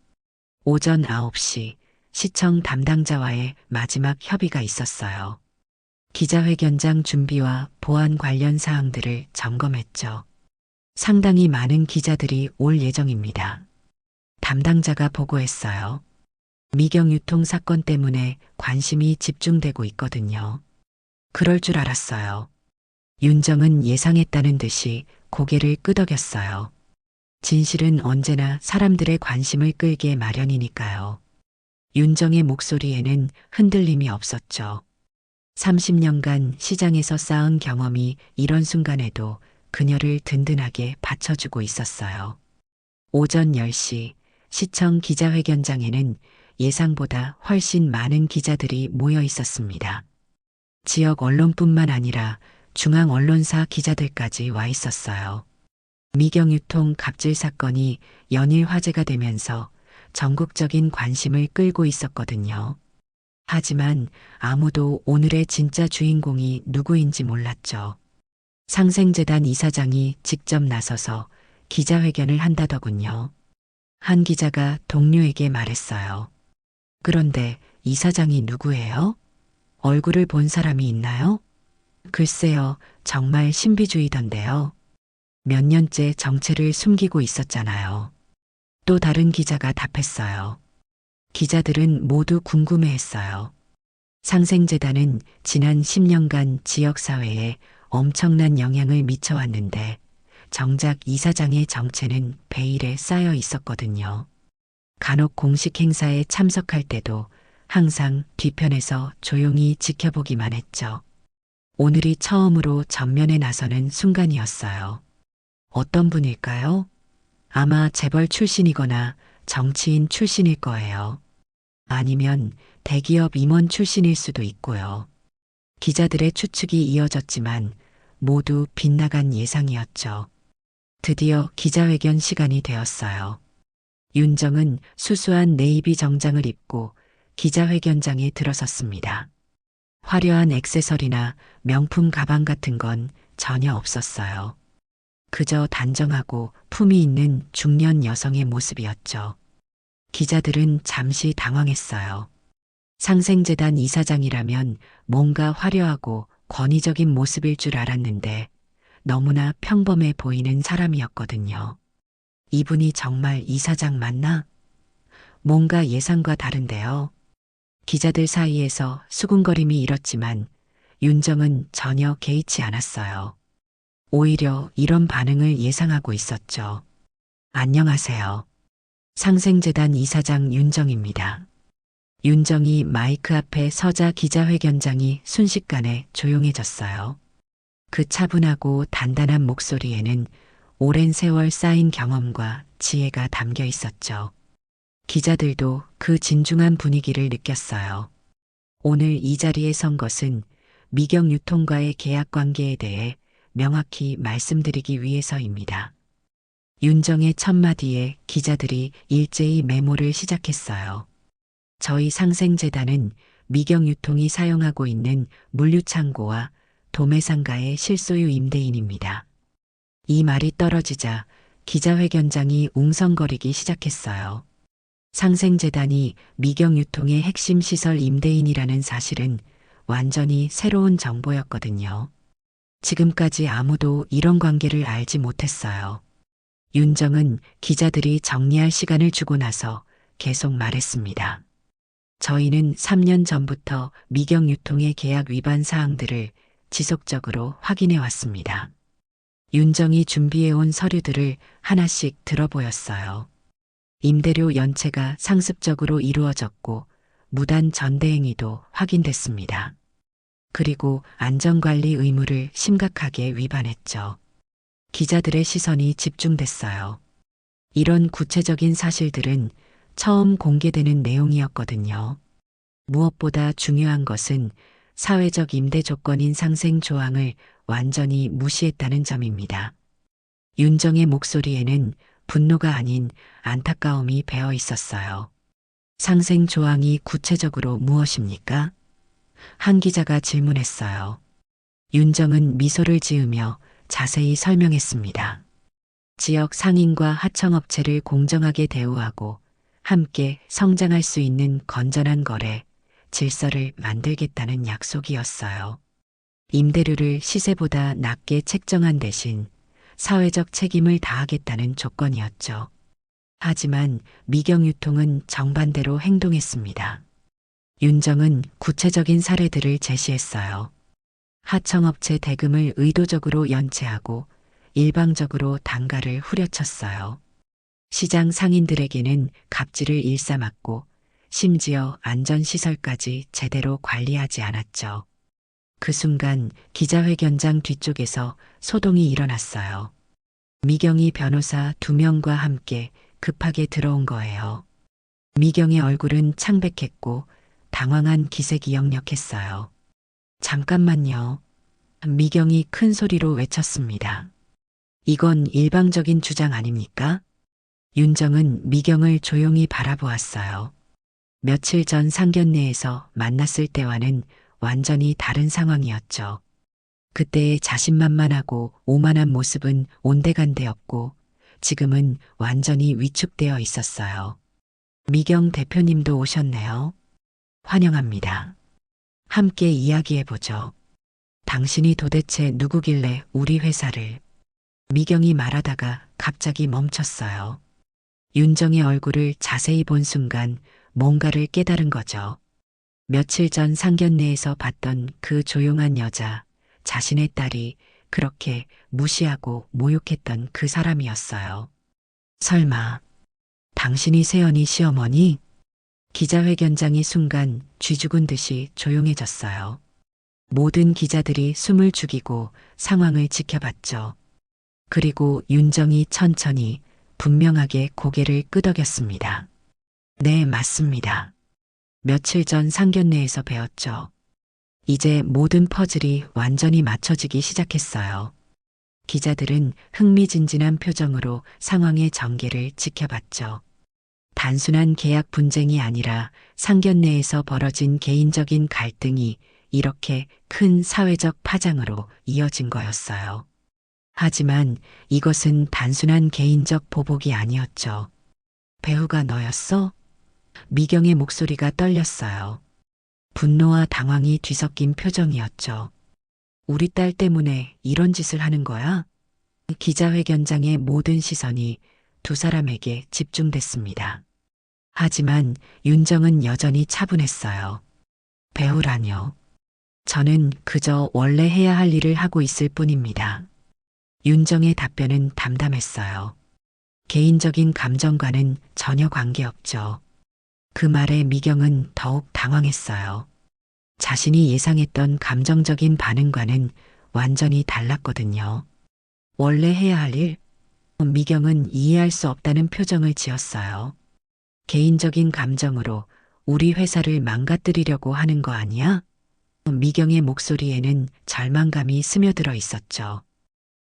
오전 9시 시청 담당자와의 마지막 협의가 있었어요. 기자회견장 준비와 보안 관련 사항들을 점검했죠. 상당히 많은 기자들이 올 예정입니다. 담당자가 보고했어요. 미경 유통 사건 때문에 관심이 집중되고 있거든요. 그럴 줄 알았어요. 윤정은 예상했다는 듯이 고개를 끄덕였어요. 진실은 언제나 사람들의 관심을 끌게 마련이니까요. 윤정의 목소리에는 흔들림이 없었죠. 30년간 시장에서 쌓은 경험이 이런 순간에도 그녀를 든든하게 받쳐주고 있었어요. 오전 10시 시청 기자회견장에는 예상보다 훨씬 많은 기자들이 모여 있었습니다. 지역 언론뿐만 아니라 중앙 언론사 기자들까지 와 있었어요. 미경유통 갑질 사건이 연일 화제가 되면서 전국적인 관심을 끌고 있었거든요. 하지만 아무도 오늘의 진짜 주인공이 누구인지 몰랐죠. 상생재단 이사장이 직접 나서서 기자회견을 한다더군요. 한 기자가 동료에게 말했어요. 그런데 이사장이 누구예요? 얼굴을 본 사람이 있나요? 글쎄요, 정말 신비주의던데요. 몇 년째 정체를 숨기고 있었잖아요. 또 다른 기자가 답했어요. 기자들은 모두 궁금해했어요. 상생재단은 지난 10년간 지역사회에 엄청난 영향을 미쳐왔는데 정작 이사장의 정체는 베일에 쌓여 있었거든요. 간혹 공식 행사에 참석할 때도 항상 뒤편에서 조용히 지켜보기만 했죠. 오늘이 처음으로 전면에 나서는 순간이었어요. 어떤 분일까요? 아마 재벌 출신이거나 정치인 출신일 거예요. 아니면 대기업 임원 출신일 수도 있고요. 기자들의 추측이 이어졌지만 모두 빗나간 예상이었죠. 드디어 기자회견 시간이 되었어요. 윤정은 수수한 네이비 정장을 입고 기자회견장에 들어섰습니다. 화려한 액세서리나 명품 가방 같은 건 전혀 없었어요. 그저 단정하고 품위 있는 중년 여성의 모습이었죠. 기자들은 잠시 당황했어요. 상생재단 이사장이라면 뭔가 화려하고 권위적인 모습일 줄 알았는데 너무나 평범해 보이는 사람이었거든요. 이분이 정말 이사장 맞나? 뭔가 예상과 다른데요. 기자들 사이에서 수군거림이 일었지만 윤정은 전혀 개의치 않았어요. 오히려 이런 반응을 예상하고 있었죠. 안녕하세요. 상생재단 이사장 윤정입니다. 윤정이 마이크 앞에 서자 기자회견장이 순식간에 조용해졌어요. 그 차분하고 단단한 목소리에는 오랜 세월 쌓인 경험과 지혜가 담겨 있었죠. 기자들도 그 진중한 분위기를 느꼈어요. 오늘 이 자리에 선 것은 미경 유통과의 계약 관계에 대해 명확히 말씀드리기 위해서입니다. 윤정의 첫마디에 기자들이 일제히 메모를 시작했어요. 저희 상생재단은 미경 유통이 사용하고 있는 물류창고와 도매상가의 실소유 임대인입니다. 이 말이 떨어지자 기자회견장이 웅성거리기 시작했어요. 상생재단이 미경유통의 핵심 시설 임대인이라는 사실은 완전히 새로운 정보였거든요. 지금까지 아무도 이런 관계를 알지 못했어요. 윤정은 기자들이 정리할 시간을 주고 나서 계속 말했습니다. 저희는 3년 전부터 미경유통의 계약 위반 사항들을 지속적으로 확인해 왔습니다. 윤정이 준비해온 서류들을 하나씩 들어보였어요. 임대료 연체가 상습적으로 이루어졌고 무단 전대행위도 확인됐습니다. 그리고 안전관리 의무를 심각하게 위반했죠. 기자들의 시선이 집중됐어요. 이런 구체적인 사실들은 처음 공개되는 내용이었거든요. 무엇보다 중요한 것은 사회적 임대 조건인 상생 조항을 완전히 무시했다는 점입니다. 윤정의 목소리에는 분노가 아닌 안타까움이 배어 있었어요. 상생 조항이 구체적으로 무엇입니까? 한 기자가 질문했어요. 윤정은 미소를 지으며 자세히 설명했습니다. 지역 상인과 하청업체를 공정하게 대우하고 함께 성장할 수 있는 건전한 거래, 질서를 만들겠다는 약속이었어요. 임대료를 시세보다 낮게 책정한 대신 사회적 책임을 다하겠다는 조건이었죠. 하지만 미경유통은 정반대로 행동했습니다. 윤정은 구체적인 사례들을 제시했어요. 하청업체 대금을 의도적으로 연체하고 일방적으로 단가를 후려쳤어요. 시장 상인들에게는 갑질을 일삼았고 심지어 안전시설까지 제대로 관리하지 않았죠. 그 순간 기자회견장 뒤쪽에서 소동이 일어났어요. 미경이 변호사 2명과 함께 급하게 들어온 거예요. 미경의 얼굴은 창백했고 당황한 기색이 역력했어요. 잠깐만요. 미경이 큰 소리로 외쳤습니다. 이건 일방적인 주장 아닙니까? 윤정은 미경을 조용히 바라보았어요. 며칠 전 상견례에서 만났을 때와는 완전히 다른 상황이었죠. 그때의 자신만만하고 오만한 모습은 온데간데없고 지금은 완전히 위축되어 있었어요. 미경 대표님도 오셨네요. 환영합니다. 함께 이야기해보죠. 당신이 도대체 누구길래 우리 회사를... 미경이 말하다가 갑자기 멈췄어요. 윤정의 얼굴을 자세히 본 순간 뭔가를 깨달은 거죠. 며칠 전 상견례에서 봤던 그 조용한 여자, 자신의 딸이 그렇게 무시하고 모욕했던 그 사람이었어요. 설마 당신이 세연이 시어머니? 기자회견장이 순간 쥐죽은 듯이 조용해졌어요. 모든 기자들이 숨을 죽이고 상황을 지켜봤죠. 그리고 윤정이 천천히 분명하게 고개를 끄덕였습니다. 네, 맞습니다. 며칠 전 상견례에서 배웠죠. 이제 모든 퍼즐이 완전히 맞춰지기 시작했어요. 기자들은 흥미진진한 표정으로 상황의 전개를 지켜봤죠. 단순한 계약 분쟁이 아니라 상견례에서 벌어진 개인적인 갈등이 이렇게 큰 사회적 파장으로 이어진 거였어요. 하지만 이것은 단순한 개인적 보복이 아니었죠. 배우가 너였어? 미경의 목소리가 떨렸어요. 분노와 당황이 뒤섞인 표정이었죠. 우리 딸 때문에 이런 짓을 하는 거야? 기자회견장의 모든 시선이 두 사람에게 집중됐습니다. 하지만 윤정은 여전히 차분했어요. 배우라뇨. 저는 그저 원래 해야 할 일을 하고 있을 뿐입니다. 윤정의 답변은 담담했어요. 개인적인 감정과는 전혀 관계없죠. 그 말에 미경은 더욱 당황했어요. 자신이 예상했던 감정적인 반응과는 완전히 달랐거든요. 원래 해야 할 일? 미경은 이해할 수 없다는 표정을 지었어요. 개인적인 감정으로 우리 회사를 망가뜨리려고 하는 거 아니야? 미경의 목소리에는 절망감이 스며들어 있었죠.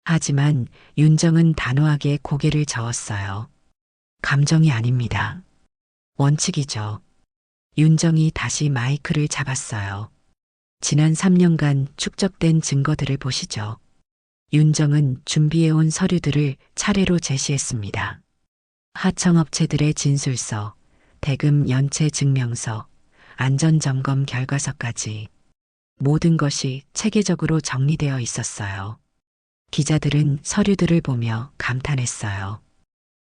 하지만 윤정은 단호하게 고개를 저었어요. 감정이 아닙니다. 원칙이죠. 윤정이 다시 마이크를 잡았어요. 지난 3년간 축적된 증거들을 보시죠. 윤정은 준비해온 서류들을 차례로 제시했습니다. 하청업체들의 진술서, 대금 연체 증명서, 안전점검 결과서까지 모든 것이 체계적으로 정리되어 있었어요. 기자들은 서류들을 보며 감탄했어요.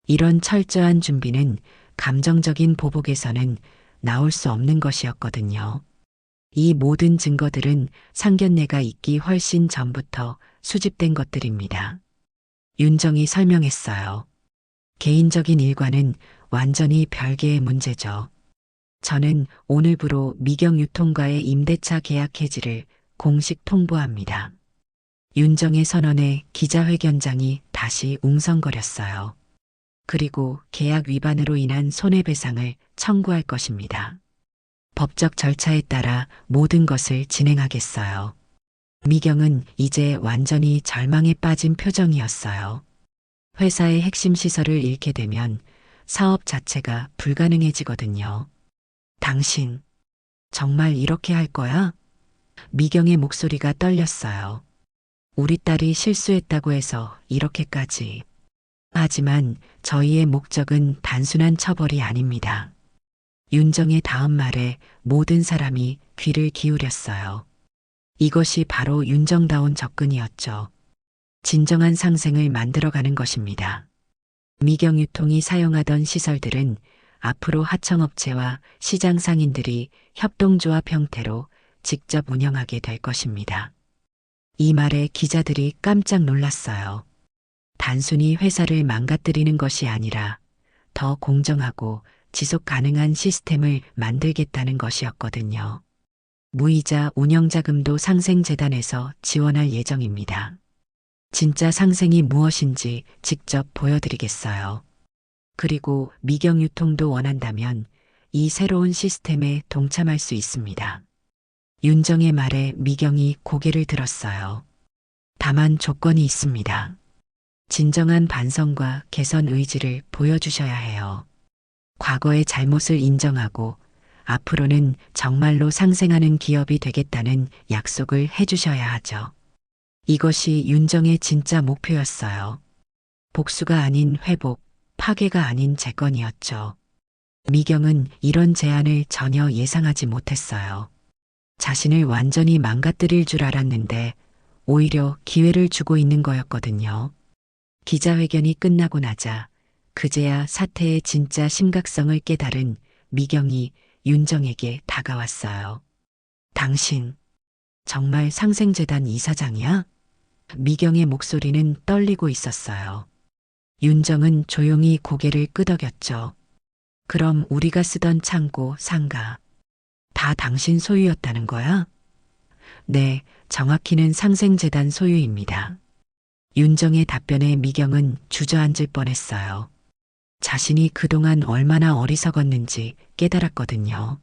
이런 철저한 준비는 감정적인 보복에서는 나올 수 없는 것이었거든요. 이 모든 증거들은 상견례가 있기 훨씬 전부터 수집된 것들입니다. 윤정이 설명했어요. 개인적인 일과는 완전히 별개의 문제죠. 저는 오늘부로 미경유통과의 임대차 계약 해지를 공식 통보합니다. 윤정의 선언에 기자회견장이 다시 웅성거렸어요. 그리고 계약 위반으로 인한 손해배상을 청구할 것입니다. 법적 절차에 따라 모든 것을 진행하겠어요. 미경은 이제 완전히 절망에 빠진 표정이었어요. 회사의 핵심 시설을 잃게 되면 사업 자체가 불가능해지거든요. 당신, 정말 이렇게 할 거야? 미경의 목소리가 떨렸어요. 우리 딸이 실수했다고 해서 이렇게까지. 하지만 저희의 목적은 단순한 처벌이 아닙니다. 윤정의 다음 말에 모든 사람이 귀를 기울였어요. 이것이 바로 윤정다운 접근이었죠. 진정한 상생을 만들어가는 것입니다. 미경유통이 사용하던 시설들은 앞으로 하청업체와 시장 상인들이 협동조합 형태로 직접 운영하게 될 것입니다. 이 말에 기자들이 깜짝 놀랐어요. 단순히 회사를 망가뜨리는 것이 아니라 더 공정하고 지속 가능한 시스템을 만들겠다는 것이었거든요. 무이자 운영자금도 상생재단에서 지원할 예정입니다. 진짜 상생이 무엇인지 직접 보여드리겠어요. 그리고 미경유통도 원한다면 이 새로운 시스템에 동참할 수 있습니다. 윤정의 말에 미경이 고개를 들었어요. 다만 조건이 있습니다. 진정한 반성과 개선 의지를 보여주셔야 해요. 과거의 잘못을 인정하고 앞으로는 정말로 상생하는 기업이 되겠다는 약속을 해주셔야 하죠. 이것이 윤정의 진짜 목표였어요. 복수가 아닌 회복, 파괴가 아닌 재건이었죠. 미경은 이런 제안을 전혀 예상하지 못했어요. 자신을 완전히 망가뜨릴 줄 알았는데 오히려 기회를 주고 있는 거였거든요. 기자회견이 끝나고 나자 그제야 사태의 진짜 심각성을 깨달은 미경이 윤정에게 다가왔어요. 당신, 정말 상생재단 이사장이야? 미경의 목소리는 떨리고 있었어요. 윤정은 조용히 고개를 끄덕였죠. 그럼 우리가 쓰던 창고, 상가, 다 당신 소유였다는 거야? 네, 정확히는 상생재단 소유입니다. 윤정의 답변에 미경은 주저앉을 뻔했어요. 자신이 그동안 얼마나 어리석었는지 깨달았거든요.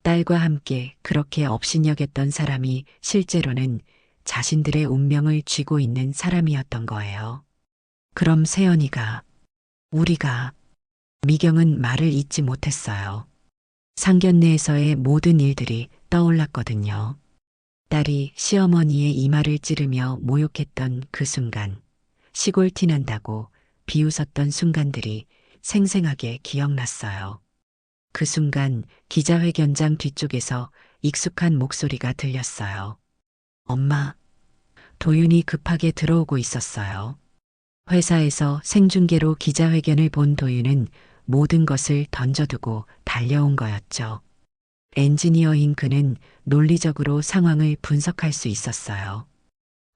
딸과 함께 그렇게 업신여겼던 사람이 실제로는 자신들의 운명을 쥐고 있는 사람이었던 거예요. 그럼 세연이가, 우리가, 미경은 말을 잇지 못했어요. 상견례에서의 모든 일들이 떠올랐거든요. 딸이 시어머니의 이마를 찌르며 모욕했던 그 순간, 시골 티난다고 비웃었던 순간들이 생생하게 기억났어요. 그 순간 기자회견장 뒤쪽에서 익숙한 목소리가 들렸어요. 엄마. 도윤이 급하게 들어오고 있었어요. 회사에서 생중계로 기자회견을 본 도윤은 모든 것을 던져두고 달려온 거였죠. 엔지니어인 그는 논리적으로 상황을 분석할 수 있었어요.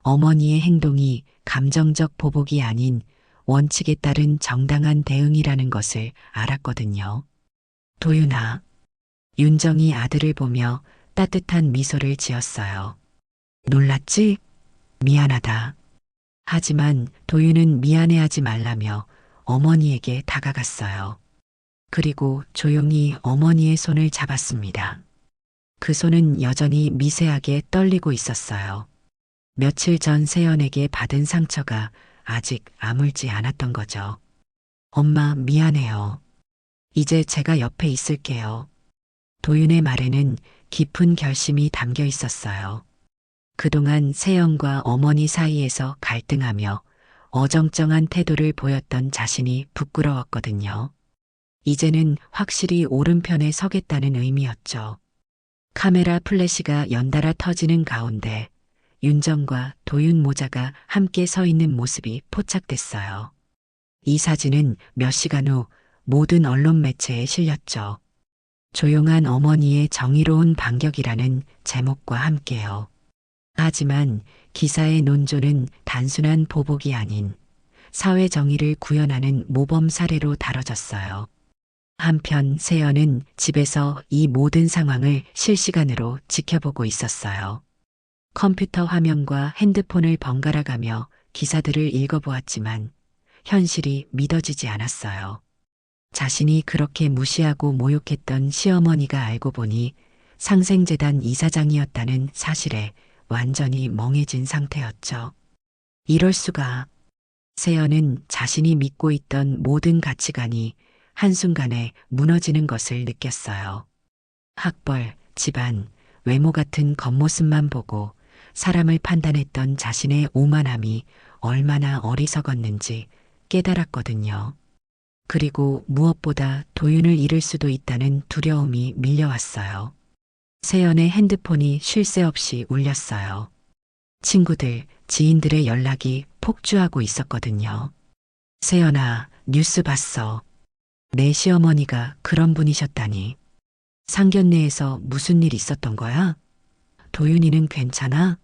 어머니의 행동이 감정적 보복이 아닌 원칙에 따른 정당한 대응이라는 것을 알았거든요. 도윤아, 윤정이 아들을 보며 따뜻한 미소를 지었어요. 놀랐지? 미안하다. 하지만 도윤은 미안해하지 말라며 어머니에게 다가갔어요. 그리고 조용히 어머니의 손을 잡았습니다. 그 손은 여전히 미세하게 떨리고 있었어요. 며칠 전 세연에게 받은 상처가 아직 아물지 않았던 거죠. 엄마, 미안해요. 이제 제가 옆에 있을게요. 도윤의 말에는 깊은 결심이 담겨 있었어요. 그동안 세연과 어머니 사이에서 갈등하며 어정쩡한 태도를 보였던 자신이 부끄러웠거든요. 이제는 확실히 오른편에 서겠다는 의미였죠. 카메라 플래시가 연달아 터지는 가운데 윤정과 도윤 모자가 함께 서 있는 모습이 포착됐어요. 이 사진은 몇 시간 후 모든 언론 매체에 실렸죠. 조용한 어머니의 정의로운 반격이라는 제목과 함께요. 하지만 기사의 논조는 단순한 보복이 아닌 사회 정의를 구현하는 모범 사례로 다뤄졌어요. 한편 세연은 집에서 이 모든 상황을 실시간으로 지켜보고 있었어요. 컴퓨터 화면과 핸드폰을 번갈아 가며 기사들을 읽어보았지만 현실이 믿어지지 않았어요. 자신이 그렇게 무시하고 모욕했던 시어머니가 알고 보니 상생재단 이사장이었다는 사실에 완전히 멍해진 상태였죠. 이럴 수가. 세연은 자신이 믿고 있던 모든 가치관이 한순간에 무너지는 것을 느꼈어요. 학벌, 집안, 외모 같은 겉모습만 보고 사람을 판단했던 자신의 오만함이 얼마나 어리석었는지 깨달았거든요. 그리고 무엇보다 도윤을 잃을 수도 있다는 두려움이 밀려왔어요. 세연의 핸드폰이 쉴 새 없이 울렸어요. 친구들, 지인들의 연락이 폭주하고 있었거든요. 세연아, 뉴스 봤어. 내 시어머니가 그런 분이셨다니. 상견례에서 무슨 일 있었던 거야? 도윤이는 괜찮아?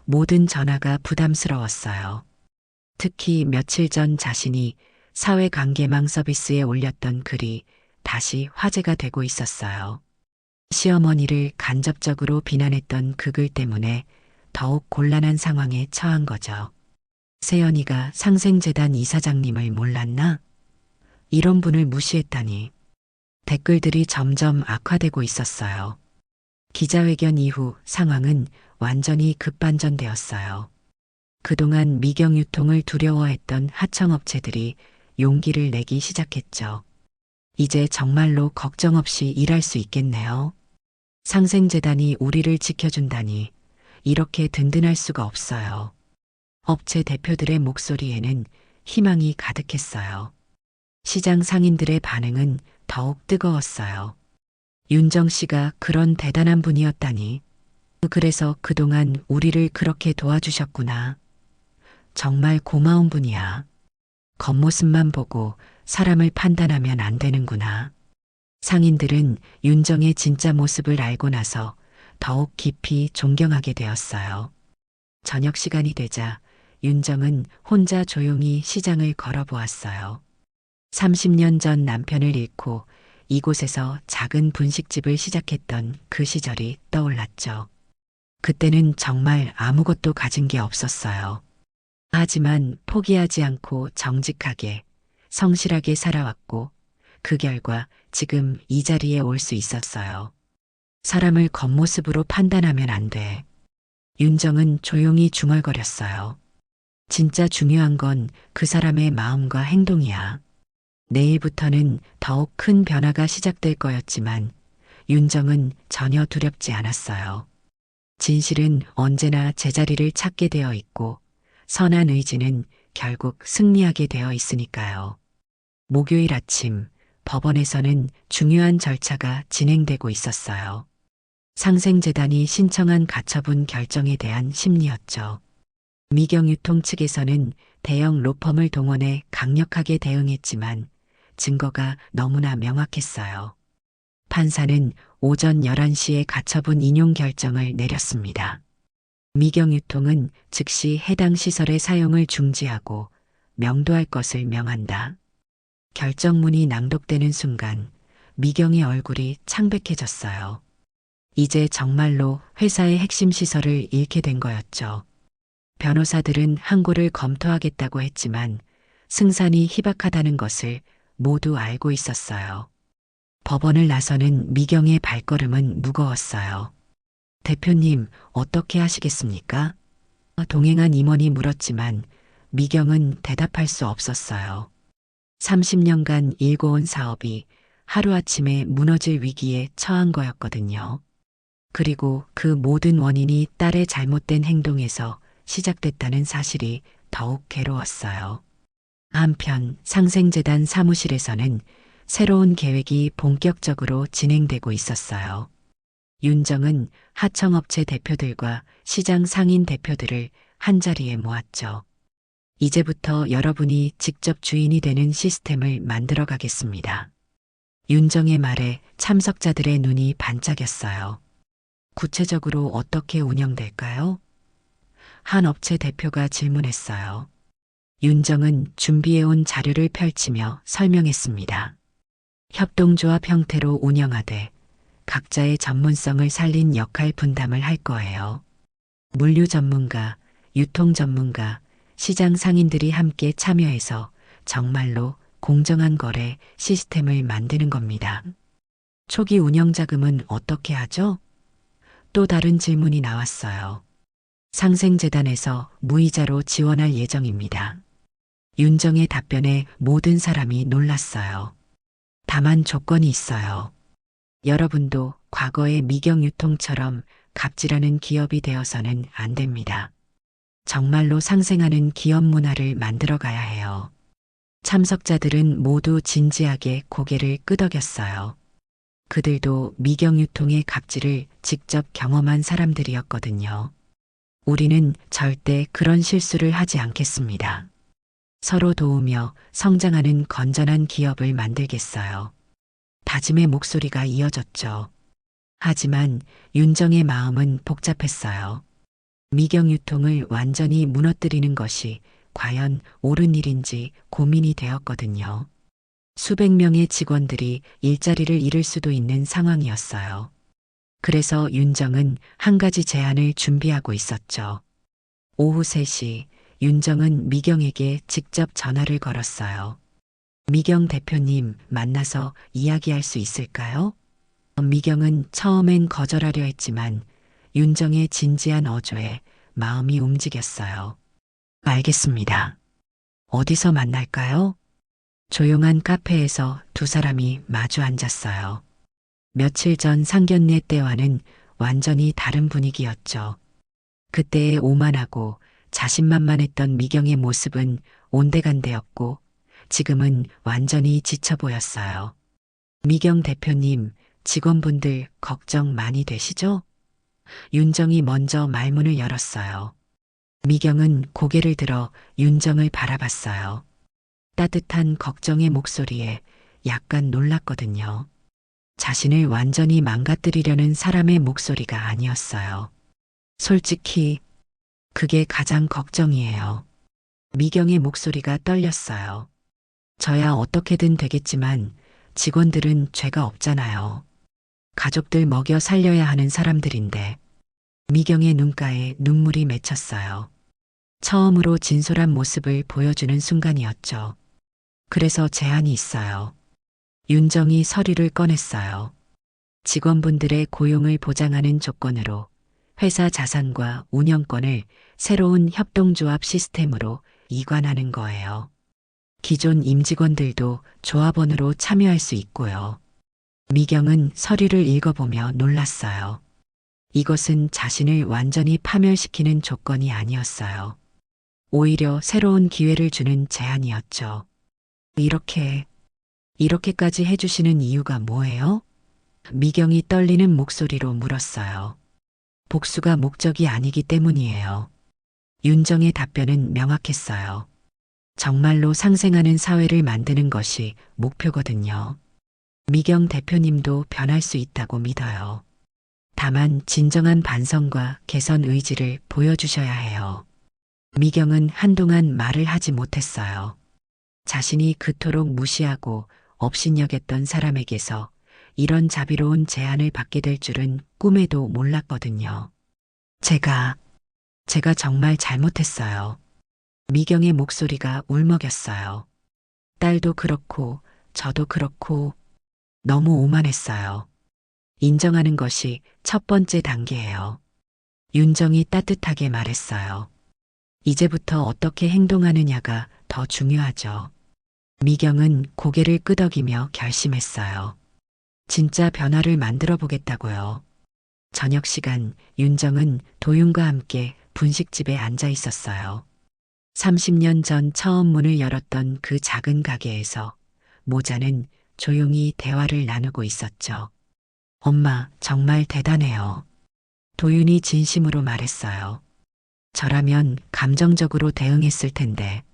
모든 전화가 부담스러웠어요. 특히 며칠 전 자신이 사회관계망 서비스에 올렸던 글이 다시 화제가 되고 있었어요. 시어머니를 간접적으로 비난했던 그 글 때문에 더욱 곤란한 상황에 처한 거죠. 세연이가 상생재단 이사장님을 몰랐나? 이런 분을 무시했다니. 댓글들이 점점 악화되고 있었어요. 기자회견 이후 상황은 완전히 급반전되었어요. 그동안 미경 유통을 두려워했던 하청업체들이 용기를 내기 시작했죠. 이제 정말로 걱정 없이 일할 수 있겠네요. 상생재단이 우리를 지켜준다니 이렇게 든든할 수가 없어요. 업체 대표들의 목소리에는 희망이 가득했어요. 시장 상인들의 반응은 더욱 뜨거웠어요. 윤정 씨가 그런 대단한 분이었다니. 그래서 그동안 우리를 그렇게 도와주셨구나. 정말 고마운 분이야. 겉모습만 보고 사람을 판단하면 안 되는구나. 상인들은 윤정의 진짜 모습을 알고 나서 더욱 깊이 존경하게 되었어요. 저녁 시간이 되자 윤정은 혼자 조용히 시장을 걸어보았어요. 30년 전 남편을 잃고 이곳에서 작은 분식집을 시작했던 그 시절이 떠올랐죠. 그때는 정말 아무것도 가진 게 없었어요. 하지만 포기하지 않고 정직하게, 성실하게 살아왔고 그 결과 지금 이 자리에 올 수 있었어요. 사람을 겉모습으로 판단하면 안 돼. 윤정은 조용히 중얼거렸어요. 진짜 중요한 건 그 사람의 마음과 행동이야. 내일부터는 더욱 큰 변화가 시작될 거였지만 윤정은 전혀 두렵지 않았어요. 진실은 언제나 제자리를 찾게 되어 있고 선한 의지는 결국 승리하게 되어 있으니까요. 목요일 아침 법원에서는 중요한 절차가 진행되고 있었어요. 상생재단이 신청한 가처분 결정에 대한 심리였죠. 미경유통 측에서는 대형 로펌을 동원해 강력하게 대응했지만 증거가 너무나 명확했어요. 판사는 오전 11시에 가처분 인용 결정을 내렸습니다. 미경유통은 즉시 해당 시설의 사용을 중지하고 명도할 것을 명한다. 결정문이 낭독되는 순간 미경의 얼굴이 창백해졌어요. 이제 정말로 회사의 핵심 시설을 잃게 된 거였죠. 변호사들은 항고를 검토하겠다고 했지만 승산이 희박하다는 것을 모두 알고 있었어요. 법원을 나서는 미경의 발걸음은 무거웠어요. 대표님, 어떻게 하시겠습니까? 동행한 임원이 물었지만 미경은 대답할 수 없었어요. 30년간 일궈온 사업이 하루아침에 무너질 위기에 처한 거였거든요. 그리고 그 모든 원인이 딸의 잘못된 행동에서 시작됐다는 사실이 더욱 괴로웠어요. 한편 상생재단 사무실에서는 새로운 계획이 본격적으로 진행되고 있었어요. 윤정은 하청업체 대표들과 시장 상인 대표들을 한자리에 모았죠. 이제부터 여러분이 직접 주인이 되는 시스템을 만들어 가겠습니다. 윤정의 말에 참석자들의 눈이 반짝였어요. 구체적으로 어떻게 운영될까요? 한 업체 대표가 질문했어요. 윤정은 준비해온 자료를 펼치며 설명했습니다. 협동조합 형태로 운영하되 각자의 전문성을 살린 역할 분담을 할 거예요. 물류 전문가, 유통 전문가, 시장 상인들이 함께 참여해서 정말로 공정한 거래 시스템을 만드는 겁니다. 초기 운영 자금은 어떻게 하죠? 또 다른 질문이 나왔어요. 상생재단에서 무이자로 지원할 예정입니다. 윤정의 답변에 모든 사람이 놀랐어요. 다만 조건이 있어요. 여러분도 과거의 미경유통처럼 갑질하는 기업이 되어서는 안 됩니다. 정말로 상생하는 기업 문화를 만들어 가야 해요. 참석자들은 모두 진지하게 고개를 끄덕였어요. 그들도 미경유통의 갑질을 직접 경험한 사람들이었거든요. 우리는 절대 그런 실수를 하지 않겠습니다. 서로 도우며 성장하는 건전한 기업을 만들겠어요. 다짐의 목소리가 이어졌죠. 하지만 윤정의 마음은 복잡했어요. 미경유통을 완전히 무너뜨리는 것이 과연 옳은 일인지 고민이 되었거든요. 수백 명의 직원들이 일자리를 잃을 수도 있는 상황이었어요. 그래서 윤정은 한 가지 제안을 준비하고 있었죠. 오후 3시 윤정은 미경에게 직접 전화를 걸었어요. 미경 대표님 만나서 이야기할 수 있을까요? 미경은 처음엔 거절하려 했지만 윤정의 진지한 어조에 마음이 움직였어요. 알겠습니다. 어디서 만날까요? 조용한 카페에서 두 사람이 마주 앉았어요. 며칠 전 상견례 때와는 완전히 다른 분위기였죠. 그때의 오만하고 자신만만했던 미경의 모습은 온데간데였고 지금은 완전히 지쳐 보였어요. 미경 대표님, 직원분들 걱정 많이 되시죠? 윤정이 먼저 말문을 열었어요. 미경은 고개를 들어 윤정을 바라봤어요. 따뜻한 걱정의 목소리에 약간 놀랐거든요. 자신을 완전히 망가뜨리려는 사람의 목소리가 아니었어요. 솔직히 그게 가장 걱정이에요. 미경의 목소리가 떨렸어요. 저야 어떻게든 되겠지만 직원들은 죄가 없잖아요. 가족들 먹여 살려야 하는 사람들인데. 미경의 눈가에 눈물이 맺혔어요. 처음으로 진솔한 모습을 보여주는 순간이었죠. 그래서 제안이 있어요. 윤정이 서류를 꺼냈어요. 직원분들의 고용을 보장하는 조건으로 회사 자산과 운영권을 새로운 협동조합 시스템으로 이관하는 거예요. 기존 임직원들도 조합원으로 참여할 수 있고요. 미경은 서류를 읽어보며 놀랐어요. 이것은 자신을 완전히 파멸시키는 조건이 아니었어요. 오히려 새로운 기회를 주는 제안이었죠. 이렇게까지 해주시는 이유가 뭐예요? 미경이 떨리는 목소리로 물었어요. 복수가 목적이 아니기 때문이에요. 윤정의 답변은 명확했어요. 정말로 상생하는 사회를 만드는 것이 목표거든요. 미경 대표님도 변할 수 있다고 믿어요. 다만 진정한 반성과 개선 의지를 보여주셔야 해요. 미경은 한동안 말을 하지 못했어요. 자신이 그토록 무시하고 업신여겼던 사람에게서 이런 자비로운 제안을 받게 될 줄은 꿈에도 몰랐거든요. 제가 정말 잘못했어요. 미경의 목소리가 울먹였어요. 딸도 그렇고 저도 그렇고 너무 오만했어요. 인정하는 것이 첫 번째 단계예요. 윤정이 따뜻하게 말했어요. 이제부터 어떻게 행동하느냐가 더 중요하죠. 미경은 고개를 끄덕이며 결심했어요. 진짜 변화를 만들어 보겠다고요. 저녁 시간 윤정은 도윤과 함께 분식집에 앉아 있었어요. 30년 전 처음 문을 열었던 그 작은 가게에서 모자는 조용히 대화를 나누고 있었죠. 엄마, 정말 대단해요. 도윤이 진심으로 말했어요. 저라면 감정적으로 대응했을 텐데,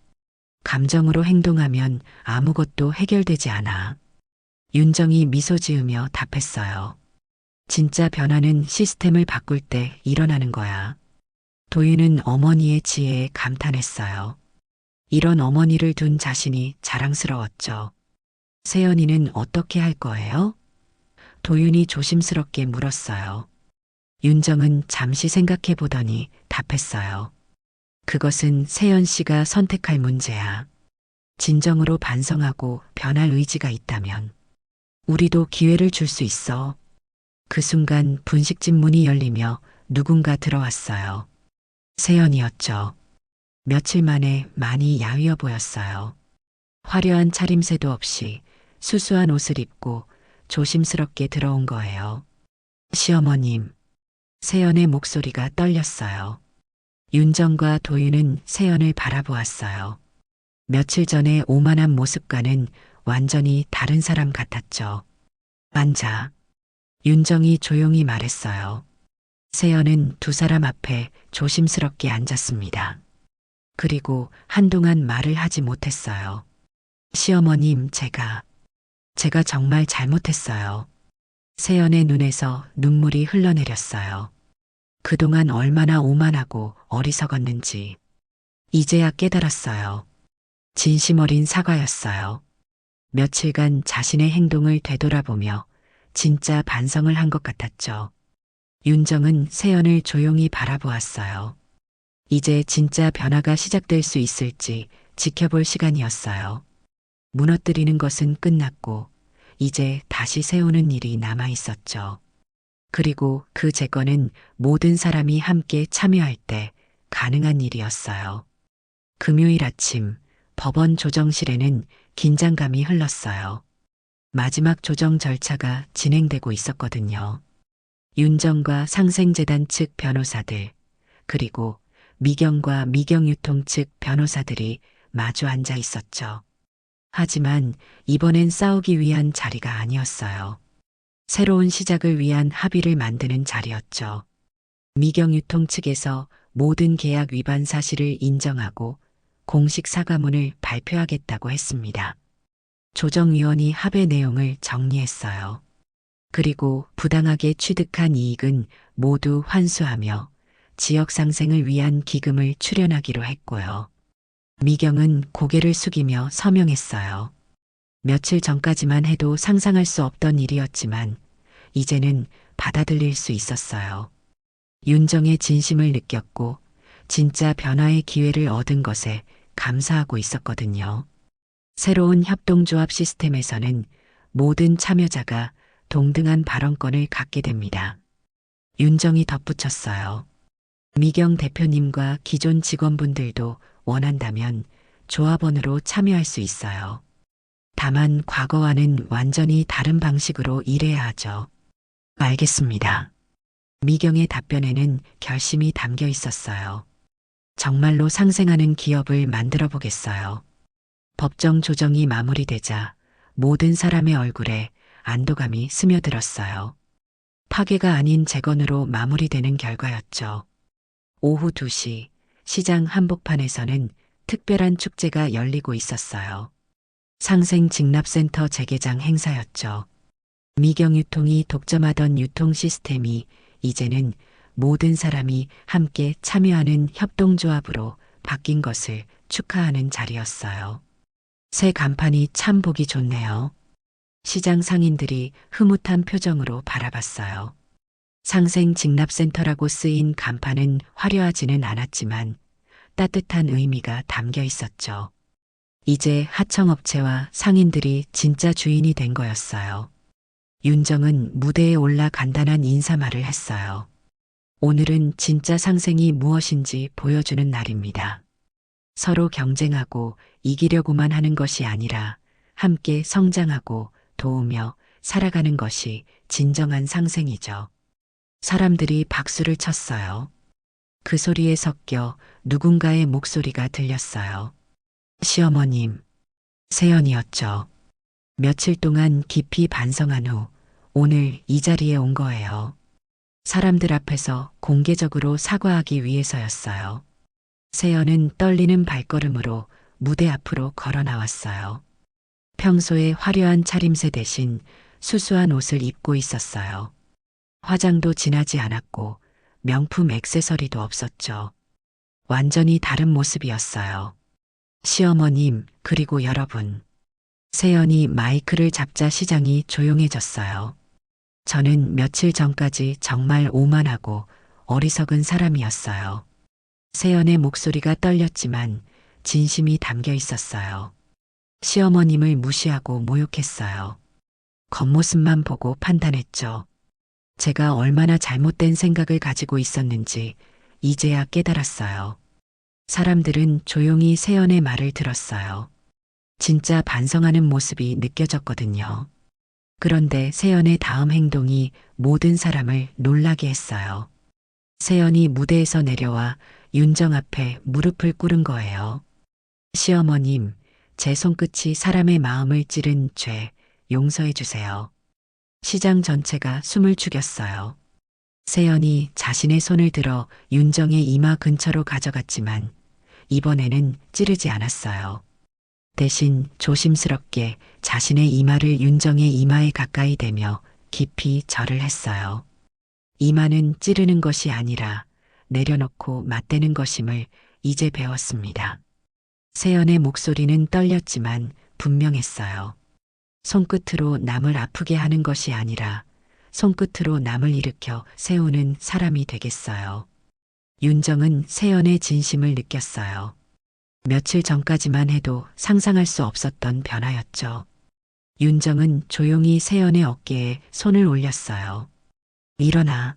감정으로 행동하면 아무것도 해결되지 않아. 윤정이 미소 지으며 답했어요. 진짜 변화는 시스템을 바꿀 때 일어나는 거야. 도윤은 어머니의 지혜에 감탄했어요. 이런 어머니를 둔 자신이 자랑스러웠죠. 세연이는 어떻게 할 거예요? 도윤이 조심스럽게 물었어요. 윤정은 잠시 생각해 보더니 답했어요. 그것은 세연 씨가 선택할 문제야. 진정으로 반성하고 변할 의지가 있다면 우리도 기회를 줄 수 있어. 그 순간 분식집 문이 열리며 누군가 들어왔어요. 세연이었죠. 며칠 만에 많이 야위어 보였어요. 화려한 차림새도 없이 수수한 옷을 입고 조심스럽게 들어온 거예요. 시어머님, 세연의 목소리가 떨렸어요. 윤정과 도윤은 세연을 바라보았어요. 며칠 전의 오만한 모습과는 완전히 다른 사람 같았죠. 앉아. 윤정이 조용히 말했어요. 세연은 두 사람 앞에 조심스럽게 앉았습니다. 그리고 한동안 말을 하지 못했어요. 시어머님, 제가 정말 잘못했어요. 세연의 눈에서 눈물이 흘러내렸어요. 그동안 얼마나 오만하고 어리석었는지 이제야 깨달았어요. 진심 어린 사과였어요. 며칠간 자신의 행동을 되돌아보며 진짜 반성을 한 것 같았죠. 윤정은 세연을 조용히 바라보았어요. 이제 진짜 변화가 시작될 수 있을지 지켜볼 시간이었어요. 무너뜨리는 것은 끝났고 이제 다시 세우는 일이 남아 있었죠. 그리고 그 재건은 모든 사람이 함께 참여할 때 가능한 일이었어요. 금요일 아침 법원 조정실에는 긴장감이 흘렀어요. 마지막 조정 절차가 진행되고 있었거든요. 윤정과 상생재단 측 변호사들, 그리고 미경과 미경유통 측 변호사들이 마주 앉아 있었죠. 하지만 이번엔 싸우기 위한 자리가 아니었어요. 새로운 시작을 위한 합의를 만드는 자리였죠. 미경유통 측에서 모든 계약 위반 사실을 인정하고 공식 사과문을 발표하겠다고 했습니다. 조정위원이 합의 내용을 정리했어요. 그리고 부당하게 취득한 이익은 모두 환수하며 지역 상생을 위한 기금을 출연하기로 했고요. 미경은 고개를 숙이며 서명했어요. 며칠 전까지만 해도 상상할 수 없던 일이었지만 이제는 받아들일 수 있었어요. 윤정의 진심을 느꼈고 진짜 변화의 기회를 얻은 것에 감사하고 있었거든요. 새로운 협동조합 시스템에서는 모든 참여자가 동등한 발언권을 갖게 됩니다. 윤정이 덧붙였어요. 미경 대표님과 기존 직원분들도 원한다면 조합원으로 참여할 수 있어요. 다만 과거와는 완전히 다른 방식으로 일해야 하죠. 알겠습니다. 미경의 답변에는 결심이 담겨 있었어요. 정말로 상생하는 기업을 만들어 보겠어요. 법정 조정이 마무리되자 모든 사람의 얼굴에 안도감이 스며들었어요. 파괴가 아닌 재건으로 마무리되는 결과였죠. 오후 2시 시장 한복판에서는 특별한 축제가 열리고 있었어요. 상생직납센터 재개장 행사였죠. 미경유통이 독점하던 유통 시스템이 이제는 모든 사람이 함께 참여하는 협동조합으로 바뀐 것을 축하하는 자리였어요. 새 간판이 참 보기 좋네요. 시장 상인들이 흐뭇한 표정으로 바라봤어요. 상생직납센터라고 쓰인 간판은 화려하지는 않았지만 따뜻한 의미가 담겨 있었죠. 이제 하청업체와 상인들이 진짜 주인이 된 거였어요. 윤정은 무대에 올라 간단한 인사말을 했어요. 오늘은 진짜 상생이 무엇인지 보여주는 날입니다. 서로 경쟁하고 이기려고만 하는 것이 아니라 함께 성장하고 도우며 살아가는 것이 진정한 상생이죠. 사람들이 박수를 쳤어요. 그 소리에 섞여 누군가의 목소리가 들렸어요. 시어머님, 세연이었죠. 며칠 동안 깊이 반성한 후 오늘 이 자리에 온 거예요. 사람들 앞에서 공개적으로 사과하기 위해서였어요. 세연은 떨리는 발걸음으로 무대 앞으로 걸어 나왔어요. 평소에 화려한 차림새 대신 수수한 옷을 입고 있었어요. 화장도 진하지 않았고 명품 액세서리도 없었죠. 완전히 다른 모습이었어요. 시어머님, 그리고 여러분. 세연이 마이크를 잡자 시장이 조용해졌어요. 저는 며칠 전까지 정말 오만하고 어리석은 사람이었어요. 세연의 목소리가 떨렸지만 진심이 담겨 있었어요. 시어머님을 무시하고 모욕했어요. 겉모습만 보고 판단했죠. 제가 얼마나 잘못된 생각을 가지고 있었는지 이제야 깨달았어요. 사람들은 조용히 세연의 말을 들었어요. 진짜 반성하는 모습이 느껴졌거든요. 그런데 세연의 다음 행동이 모든 사람을 놀라게 했어요. 세연이 무대에서 내려와 윤정 앞에 무릎을 꿇은 거예요. 시어머님, 제 손끝이 사람의 마음을 찌른 죄 용서해 주세요. 시장 전체가 숨을 죽였어요. 세연이 자신의 손을 들어 윤정의 이마 근처로 가져갔지만 이번에는 찌르지 않았어요. 대신 조심스럽게 자신의 이마를 윤정의 이마에 가까이 대며 깊이 절을 했어요. 이마는 찌르는 것이 아니라 내려놓고 맞대는 것임을 이제 배웠습니다. 세연의 목소리는 떨렸지만 분명했어요. 손끝으로 남을 아프게 하는 것이 아니라 손끝으로 남을 일으켜 세우는 사람이 되겠어요. 윤정은 세연의 진심을 느꼈어요. 며칠 전까지만 해도 상상할 수 없었던 변화였죠. 윤정은 조용히 세연의 어깨에 손을 올렸어요. 일어나.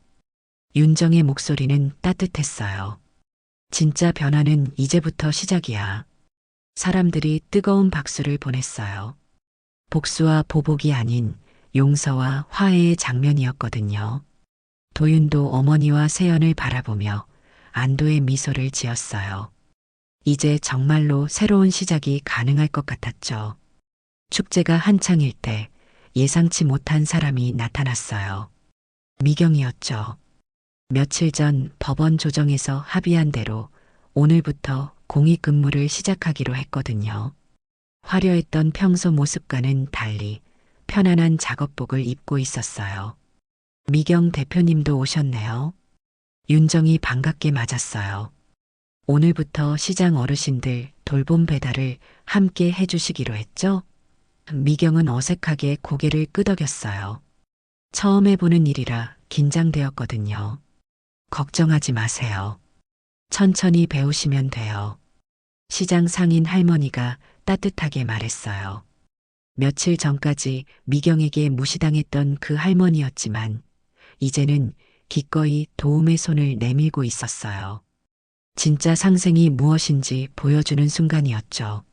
윤정의 목소리는 따뜻했어요. 진짜 변화는 이제부터 시작이야. 사람들이 뜨거운 박수를 보냈어요. 복수와 보복이 아닌 용서와 화해의 장면이었거든요. 도윤도 어머니와 세연을 바라보며 안도의 미소를 지었어요. 이제 정말로 새로운 시작이 가능할 것 같았죠. 축제가 한창일 때 예상치 못한 사람이 나타났어요. 미경이었죠. 며칠 전 법원 조정에서 합의한 대로 오늘부터 공익근무를 시작하기로 했거든요. 화려했던 평소 모습과는 달리 편안한 작업복을 입고 있었어요. 미경 대표님도 오셨네요. 윤정이 반갑게 맞았어요. 오늘부터 시장 어르신들 돌봄 배달을 함께 해주시기로 했죠? 미경은 어색하게 고개를 끄덕였어요. 처음 해보는 일이라 긴장되었거든요. 걱정하지 마세요. 천천히 배우시면 돼요. 시장 상인 할머니가 따뜻하게 말했어요. 며칠 전까지 미경에게 무시당했던 그 할머니였지만 이제는 기꺼이 도움의 손을 내밀고 있었어요. 진짜 상생이 무엇인지 보여주는 순간이었죠.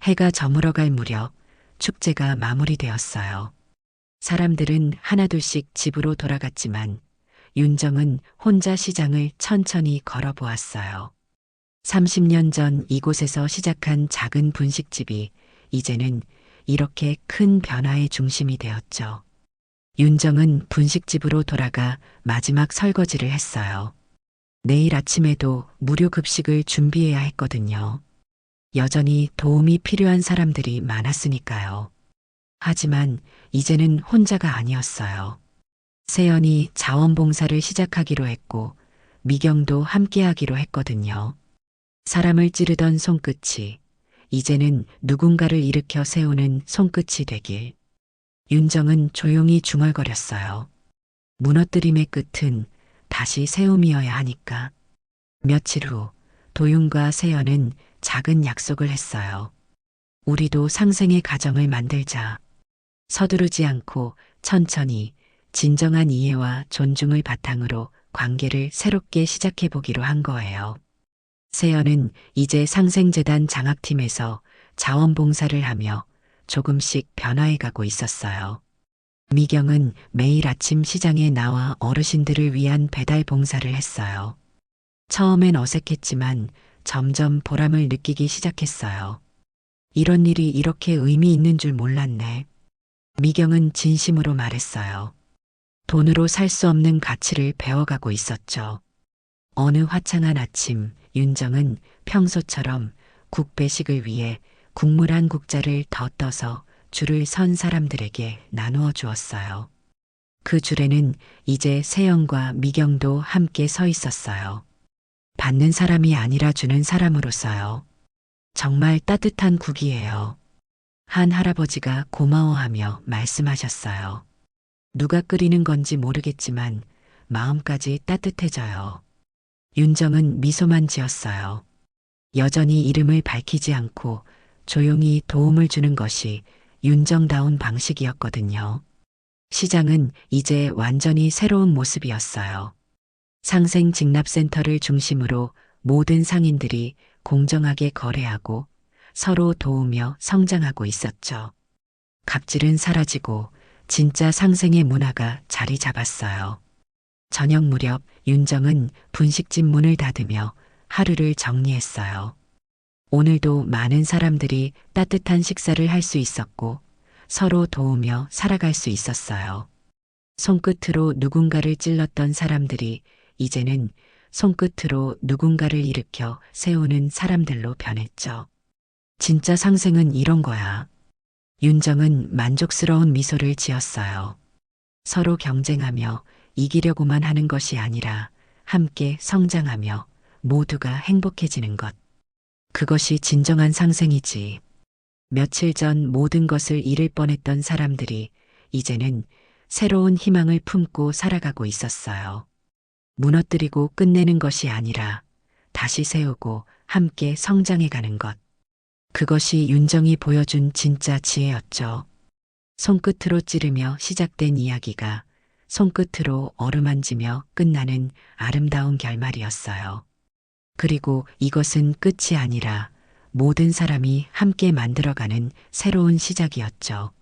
해가 저물어갈 무렵 축제가 마무리되었어요. 사람들은 하나둘씩 집으로 돌아갔지만 윤정은 혼자 시장을 천천히 걸어보았어요. 30년 전 이곳에서 시작한 작은 분식집이 이제는 이렇게 큰 변화의 중심이 되었죠. 윤정은 분식집으로 돌아가 마지막 설거지를 했어요. 내일 아침에도 무료 급식을 준비해야 했거든요. 여전히 도움이 필요한 사람들이 많았으니까요. 하지만 이제는 혼자가 아니었어요. 세연이 자원봉사를 시작하기로 했고 미경도 함께하기로 했거든요. 사람을 찌르던 손끝이 이제는 누군가를 일으켜 세우는 손끝이 되길. 윤정은 조용히 중얼거렸어요. 무너뜨림의 끝은 다시 세움이어야 하니까. 며칠 후 도윤과 세연은 작은 약속을 했어요. 우리도 상생의 가정을 만들자. 서두르지 않고 천천히 진정한 이해와 존중을 바탕으로 관계를 새롭게 시작해 보기로 한 거예요. 세연은 이제 상생재단 장학팀에서 자원봉사를 하며 조금씩 변화해 가고 있었어요. 미경은 매일 아침 시장에 나와 어르신들을 위한 배달 봉사를 했어요. 처음엔 어색했지만 점점 보람을 느끼기 시작했어요. 이런 일이 이렇게 의미 있는 줄 몰랐네. 미경은 진심으로 말했어요. 돈으로 살 수 없는 가치를 배워가고 있었죠. 어느 화창한 아침, 윤정은 평소처럼 국배식을 위해 국물 한 국자를 더 떠서 줄을 선 사람들에게 나누어 주었어요. 그 줄에는 이제 세영과 미경도 함께 서 있었어요. 받는 사람이 아니라 주는 사람으로서요. 정말 따뜻한 국이에요. 한 할아버지가 고마워하며 말씀하셨어요. 누가 끓이는 건지 모르겠지만 마음까지 따뜻해져요. 윤정은 미소만 지었어요. 여전히 이름을 밝히지 않고 조용히 도움을 주는 것이 윤정다운 방식이었거든요. 시장은 이제 완전히 새로운 모습이었어요. 상생 직납센터를 중심으로 모든 상인들이 공정하게 거래하고 서로 도우며 성장하고 있었죠. 갑질은 사라지고 진짜 상생의 문화가 자리 잡았어요. 저녁 무렵 윤정은 분식집 문을 닫으며 하루를 정리했어요. 오늘도 많은 사람들이 따뜻한 식사를 할 수 있었고 서로 도우며 살아갈 수 있었어요. 손끝으로 누군가를 찔렀던 사람들이 이제는 손끝으로 누군가를 일으켜 세우는 사람들로 변했죠. 진짜 상생은 이런 거야. 윤정은 만족스러운 미소를 지었어요. 서로 경쟁하며 이기려고만 하는 것이 아니라 함께 성장하며 모두가 행복해지는 것. 그것이 진정한 상생이지. 며칠 전 모든 것을 잃을 뻔했던 사람들이 이제는 새로운 희망을 품고 살아가고 있었어요. 무너뜨리고 끝내는 것이 아니라 다시 세우고 함께 성장해가는 것. 그것이 윤정이 보여준 진짜 지혜였죠. 손끝으로 찌르며 시작된 이야기가 손끝으로 어루만지며 끝나는 아름다운 결말이었어요. 그리고 이것은 끝이 아니라 모든 사람이 함께 만들어가는 새로운 시작이었죠.